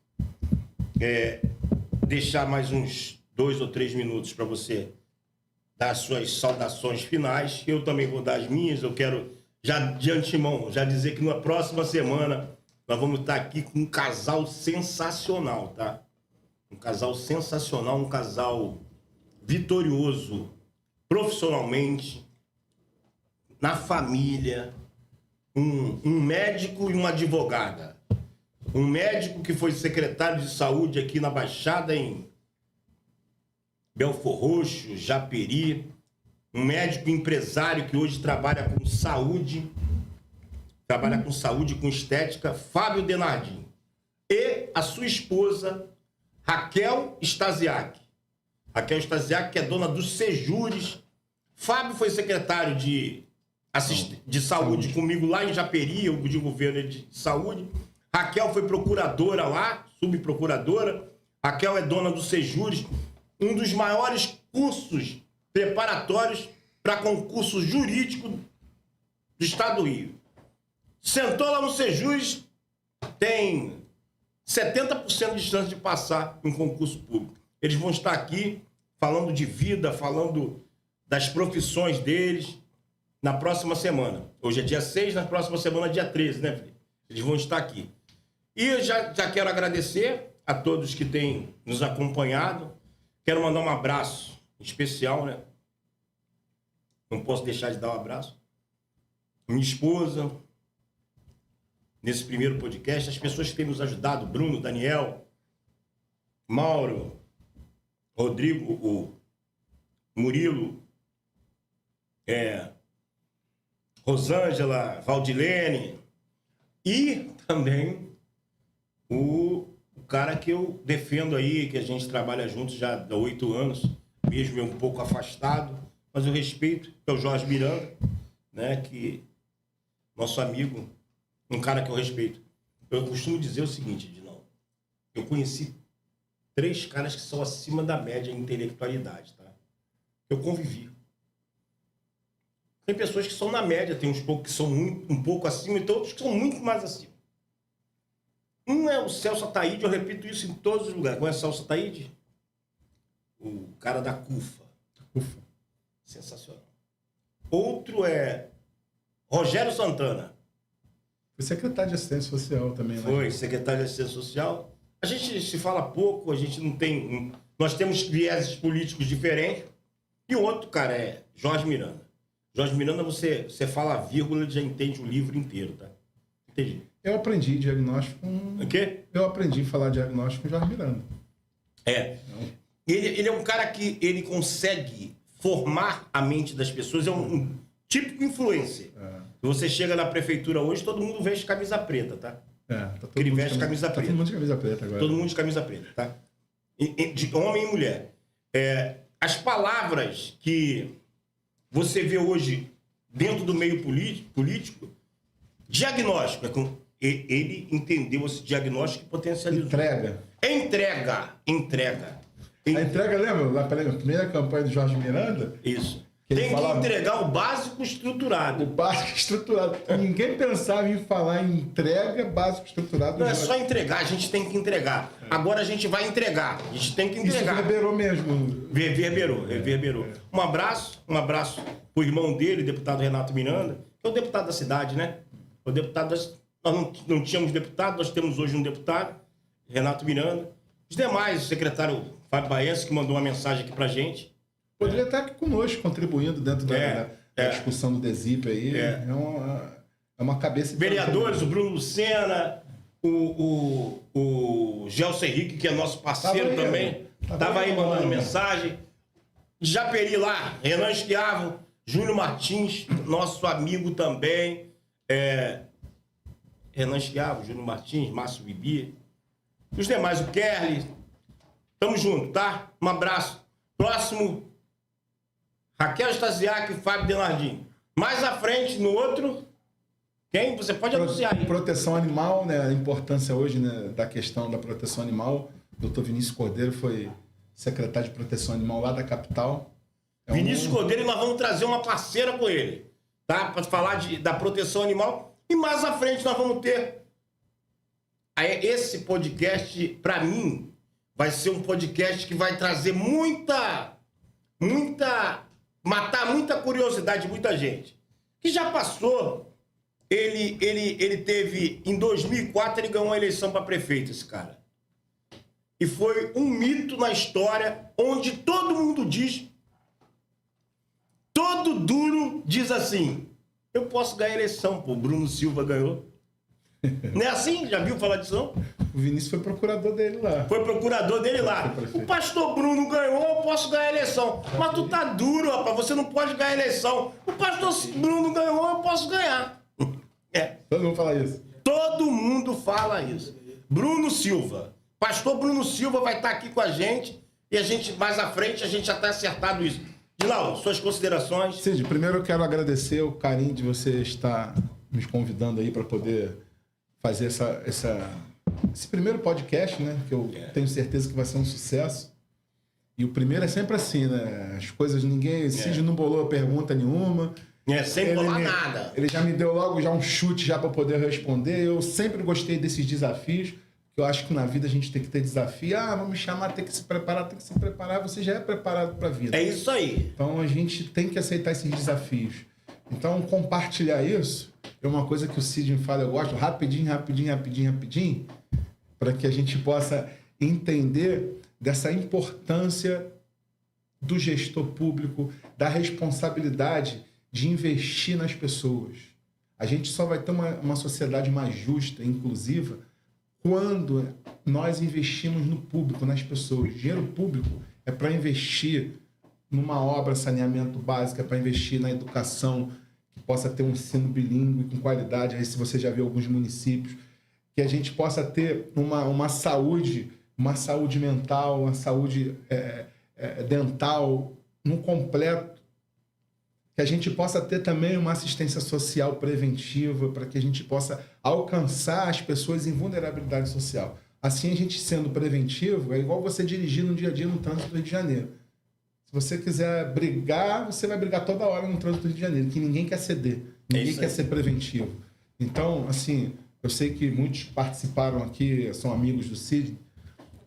Speaker 1: Deixar mais uns 2 ou 3 minutos para você dar as suas saudações finais. Eu também vou dar as minhas. Eu quero, já de antemão, já dizer que na próxima semana nós vamos estar aqui com um casal sensacional, tá? Um casal sensacional, um casal vitorioso profissionalmente, na família, um médico e uma advogada. Um médico que foi secretário de saúde aqui na Baixada, em Belfor Roxo, Japeri. Um médico empresário que hoje trabalha com saúde, com estética, Fábio Denardim. E a sua esposa, Raquel Stasiak. Raquel Stasiak, que é dona do Sejures. Fábio foi secretário de saúde comigo lá em Japeri, eu de governo de saúde. Raquel foi procuradora lá, subprocuradora. Raquel é dona do Sejures, um dos maiores cursos preparatórios para concurso jurídico do estado do Rio. Sentou lá no Sejures, tem 70% de chance de passar em concurso público. Eles vão estar aqui falando de vida, falando das profissões deles na próxima semana. Hoje é dia 6, na próxima semana é dia 13, né, Felipe? Eles vão estar aqui. E eu já quero agradecer a todos que têm nos acompanhado. Quero mandar um abraço especial, né? Não posso deixar de dar um abraço. Minha esposa, nesse primeiro podcast, as pessoas que têm nos ajudado, Bruno, Daniel, Mauro, Rodrigo, o Murilo, Rosângela, Valdilene e também o cara que eu defendo aí, que a gente trabalha juntos já há 8 anos, mesmo eu um pouco afastado, mas eu respeito, que é o Jorge Miranda, né, que nosso amigo, um cara que eu respeito. Eu costumo dizer o seguinte, Edinão, eu conheci 3 caras que são acima da média em intelectualidade, tá? Eu convivi. Tem pessoas que são na média, tem uns poucos que são um pouco acima e tem outros que são muito mais acima. Um é o Celso Ataíde, eu repito isso em todos os lugares. Conhece o Celso Ataíde? O cara da CUFA.
Speaker 2: Ufa.
Speaker 1: Sensacional. Outro é Rogério Santana.
Speaker 2: Foi secretário de assistência social também, né?
Speaker 1: Foi secretário de Assistência Social. A gente se fala pouco, a gente não tem... Nós temos vieses políticos diferentes. E o outro, cara, é Jorge Miranda. Jorge Miranda, você fala a vírgula e já entende o livro inteiro, tá? Entendi.
Speaker 2: Eu aprendi diagnóstico
Speaker 1: O quê?
Speaker 2: Eu aprendi a falar diagnóstico com o Jorge Miranda.
Speaker 1: Ele é um cara que ele consegue formar a mente das pessoas, é um típico influencer. Se você chega na prefeitura hoje, todo mundo veste camisa preta, tá?
Speaker 2: Tá todo
Speaker 1: Ele
Speaker 2: mundo
Speaker 1: veste camisa preta.
Speaker 2: Tá todo mundo de camisa preta agora.
Speaker 1: Todo mundo de camisa preta, tá? De homem e mulher. As palavras que você vê hoje dentro do meio político, diagnóstico, ele entendeu esse diagnóstico e potencializou.
Speaker 2: Entrega.
Speaker 1: Entrega.
Speaker 2: A entrega, lembra? Lá pela primeira campanha do Jorge Miranda?
Speaker 1: Isso.
Speaker 2: Que
Speaker 1: Tem
Speaker 2: ele
Speaker 1: que
Speaker 2: falava-
Speaker 1: entregar o básico estruturado.
Speaker 2: O básico estruturado. Ninguém pensava em falar em entrega básico estruturado.
Speaker 1: Não é só entregar, a gente tem que entregar. Agora a gente vai entregar. A gente tem que
Speaker 2: Isso
Speaker 1: entregar.
Speaker 2: reverberou mesmo.
Speaker 1: Reverberou. Um abraço pro irmão dele, deputado Renato Miranda, que é o deputado da cidade, né? O deputado nós não tínhamos deputado, nós temos hoje um deputado, Renato Miranda. Os demais, o secretário Fábio Baense, que mandou uma mensagem aqui pra gente.
Speaker 2: Poderia estar aqui conosco, contribuindo dentro da discussão do DESIP aí. É uma cabeça...
Speaker 1: Vereadores, o Bruno Lucena, o Gelson Henrique, que é nosso parceiro também, estava aí mandando mensagem. Japeri lá, Renan Esquiavo, Júlio Martins, nosso amigo também. Renan Esquiavo, Júlio Martins, Márcio Bibi. Os demais, o Kerly. Tamo junto, tá? Um abraço. Próximo, Raquel Stasiak e Fábio Denardim. Mais à frente, no outro, quem? Você pode anunciar aí.
Speaker 2: Proteção animal, né? A importância hoje, né, da questão da proteção animal. O Dr. Vinícius Cordeiro foi secretário de proteção animal lá da capital.
Speaker 1: Vinícius Cordeiro, e nós vamos trazer uma parceira com ele, tá? Para falar da proteção animal. E mais à frente nós vamos ter... Esse podcast, para mim, vai ser um podcast que vai trazer matar muita curiosidade de muita gente. Que já passou, ele teve, em 2004, ele ganhou uma eleição para prefeito, esse cara. E foi um mito na história, onde todo mundo diz, todo duro diz assim, eu posso ganhar a eleição, pô, Bruno Silva ganhou. Não é assim? Já viu falar disso, não?
Speaker 2: O Vinícius foi procurador dele lá.
Speaker 1: Foi procurador dele lá. O pastor Bruno ganhou, eu posso ganhar a eleição. Mas tu tá duro, rapaz, você não pode ganhar a eleição. O pastor Bruno ganhou, eu posso ganhar.
Speaker 2: Todo mundo fala isso.
Speaker 1: Todo mundo fala isso. Bruno Silva. Pastor Bruno Silva vai estar aqui com a gente. e a gente, mais à frente, a gente já está acertado isso. Dinaldo, suas considerações?
Speaker 2: Cid, primeiro eu quero agradecer o carinho de você estar nos convidando aí para poder fazer esse primeiro podcast, né? Que eu tenho certeza que vai ser um sucesso. E o primeiro é sempre assim, né? As coisas, Cid não bolou pergunta nenhuma.
Speaker 1: Sem bolar nada.
Speaker 2: Ele já me deu logo um chute já para poder responder. Eu sempre gostei desses desafios, porque eu acho que na vida a gente tem que ter desafio. Vamos me chamar, tem que se preparar, tem que se preparar. Você já é preparado para a vida.
Speaker 1: É isso aí.
Speaker 2: Então a gente tem que aceitar esses desafios. Então compartilhar isso é uma coisa que o Cid me fala, eu gosto, rapidinho, para que a gente possa entender dessa importância do gestor público, da responsabilidade de investir nas pessoas. A gente só vai ter uma sociedade mais justa e inclusiva quando nós investimos no público, nas pessoas. Dinheiro público é para investir numa obra saneamento básico, é para investir na educação, que possa ter um ensino bilíngue com qualidade. Aí, se você já viu alguns municípios, que a gente possa ter uma saúde mental, uma saúde dental, no completo, que a gente possa ter também uma assistência social preventiva para que a gente possa alcançar as pessoas em vulnerabilidade social. Assim, a gente sendo preventivo, é igual você dirigir no dia a dia no trânsito do Rio de Janeiro. Se você quiser brigar, você vai brigar toda hora no trânsito do Rio de Janeiro, que ninguém quer ceder, ninguém quer ser preventivo. Então, assim, eu sei que muitos participaram aqui, são amigos do Cid,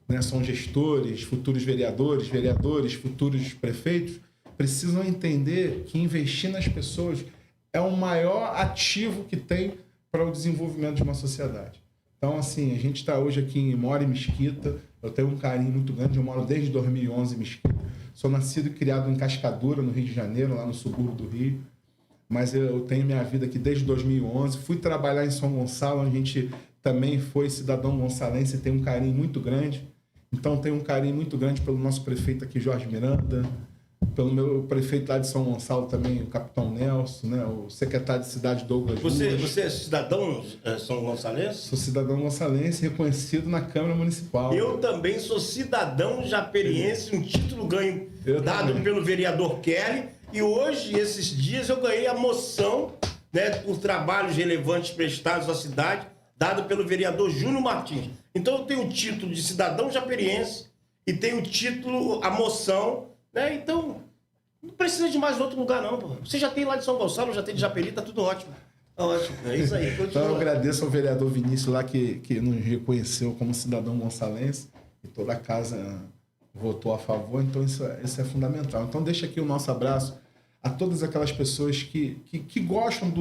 Speaker 2: né, são gestores, futuros vereadores, futuros prefeitos, precisam entender que investir nas pessoas é o maior ativo que tem para o desenvolvimento de uma sociedade. Então, assim, a gente está hoje aqui moro em Mesquita, eu tenho um carinho muito grande, eu moro desde 2011 em Mesquita, sou nascido e criado em Cascadura, no Rio de Janeiro, lá no subúrbio do Rio, mas eu tenho minha vida aqui desde 2011, fui trabalhar em São Gonçalo, onde a gente também foi cidadão gonçalense e tem um carinho muito grande. Então, tenho um carinho muito grande pelo nosso prefeito aqui, Jorge Miranda, pelo meu prefeito lá de São Gonçalo também, o capitão Nelson, né? O secretário de cidade, Douglas Ruas.
Speaker 1: Você é cidadão São Gonçalense?
Speaker 2: Sou cidadão gonçalense, reconhecido na Câmara Municipal.
Speaker 1: Eu também sou cidadão japeriense, um título ganho dado
Speaker 2: também
Speaker 1: pelo vereador Kelly. E hoje, esses dias, eu ganhei a moção, né, por trabalhos relevantes prestados à cidade, dado pelo vereador Júnior Martins. Então, eu tenho o título de cidadão japeriense e tenho o título, a moção, né? Então, não precisa de mais outro lugar, não, pô. Você já tem lá de São Gonçalo, já tem de Japeri, tá tudo ótimo. Tá ótimo. É isso aí. Continua.
Speaker 2: Então, eu agradeço ao vereador Vinícius lá que nos reconheceu como cidadão gonçalense e toda a casa votou a favor, então isso é fundamental. Então, deixa aqui o nosso abraço a todas aquelas pessoas que gostam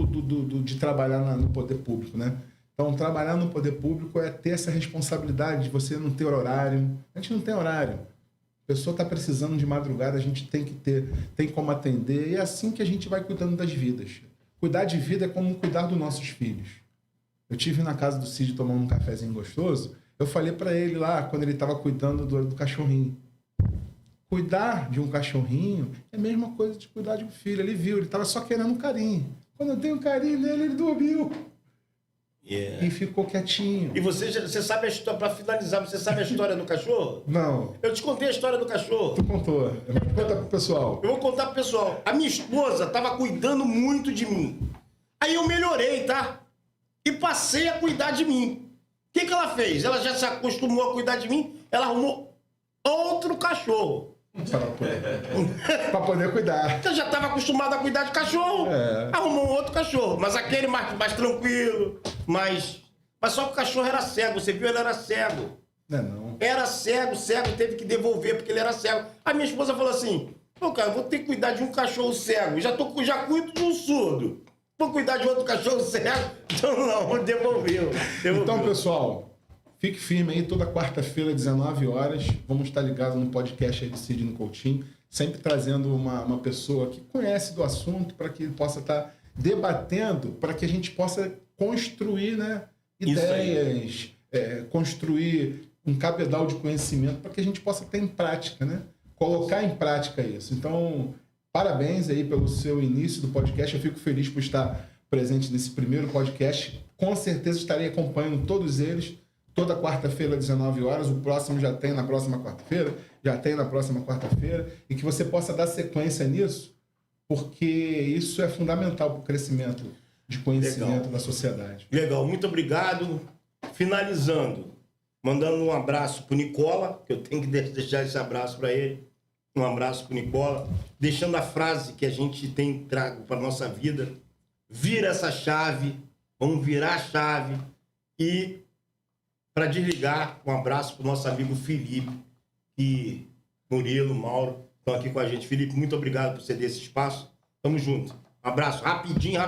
Speaker 2: de trabalhar no poder público, né? Então, trabalhar no poder público é ter essa responsabilidade de você não ter horário. A gente não tem horário. A pessoa está precisando de madrugada, a gente tem como atender. E é assim que a gente vai cuidando das vidas. Cuidar de vida é como cuidar dos nossos filhos. Eu tive na casa do Cid tomando um cafezinho gostoso. Eu falei para ele lá, quando ele estava cuidando do cachorrinho. Cuidar de um cachorrinho é a mesma coisa de cuidar de um filho. Ele viu, ele estava só querendo um carinho. Quando eu dei um carinho nele, ele dormiu. E ficou quietinho.
Speaker 1: E você sabe a história, para finalizar, você sabe a história do cachorro?
Speaker 2: Não.
Speaker 1: Eu te contei a história do cachorro.
Speaker 2: Tu contou. Conta pro pessoal.
Speaker 1: Eu vou contar pro pessoal. A minha esposa estava cuidando muito de mim. Aí eu melhorei, tá? E passei a cuidar de mim. O que ela fez? Ela já se acostumou a cuidar de mim, ela arrumou outro cachorro.
Speaker 2: Para poder cuidar.
Speaker 1: Eu já estava acostumado a cuidar de cachorro. Arrumou um outro cachorro. Mas aquele mais tranquilo, mas só que o cachorro era cego. Você viu? Ele era cego.
Speaker 2: Não.
Speaker 1: Era cego, teve que devolver porque ele era cego. A minha esposa falou assim, pô, cara, vou ter que cuidar de um cachorro cego. Já cuido de um surdo. Vou cuidar de outro cachorro cego. Então não, devolveu.
Speaker 2: Então, pessoal, fique firme aí, toda quarta-feira, 19 horas. Vamos estar ligados no podcast aí de Sidney Coutinho, sempre trazendo uma pessoa que conhece do assunto para que ele possa estar debatendo, para que a gente possa construir, né, ideias, construir um cabedal de conhecimento para que a gente possa ter em prática, né? Colocar em prática isso. Então, parabéns aí pelo seu início do podcast. Eu fico feliz por estar presente nesse primeiro podcast. Com certeza estarei acompanhando todos eles. Toda quarta-feira, 19 horas. O próximo já tem na próxima quarta-feira. já tem na próxima quarta-feira, e que você possa dar sequência nisso, porque isso é fundamental para o crescimento de conhecimento da sociedade.
Speaker 1: Legal, muito obrigado. Finalizando, mandando um abraço pro Nicola, que eu tenho que deixar esse abraço para ele. Um abraço pro Nicola. Deixando a frase que a gente tem trago para nossa vida. Vira essa chave, vamos virar a chave. E para desligar, um abraço pro nosso amigo Felipe, e Murilo, Mauro, estão aqui com a gente. Felipe, muito obrigado por ceder esse espaço. Tamo junto. Um abraço. Rapidinho.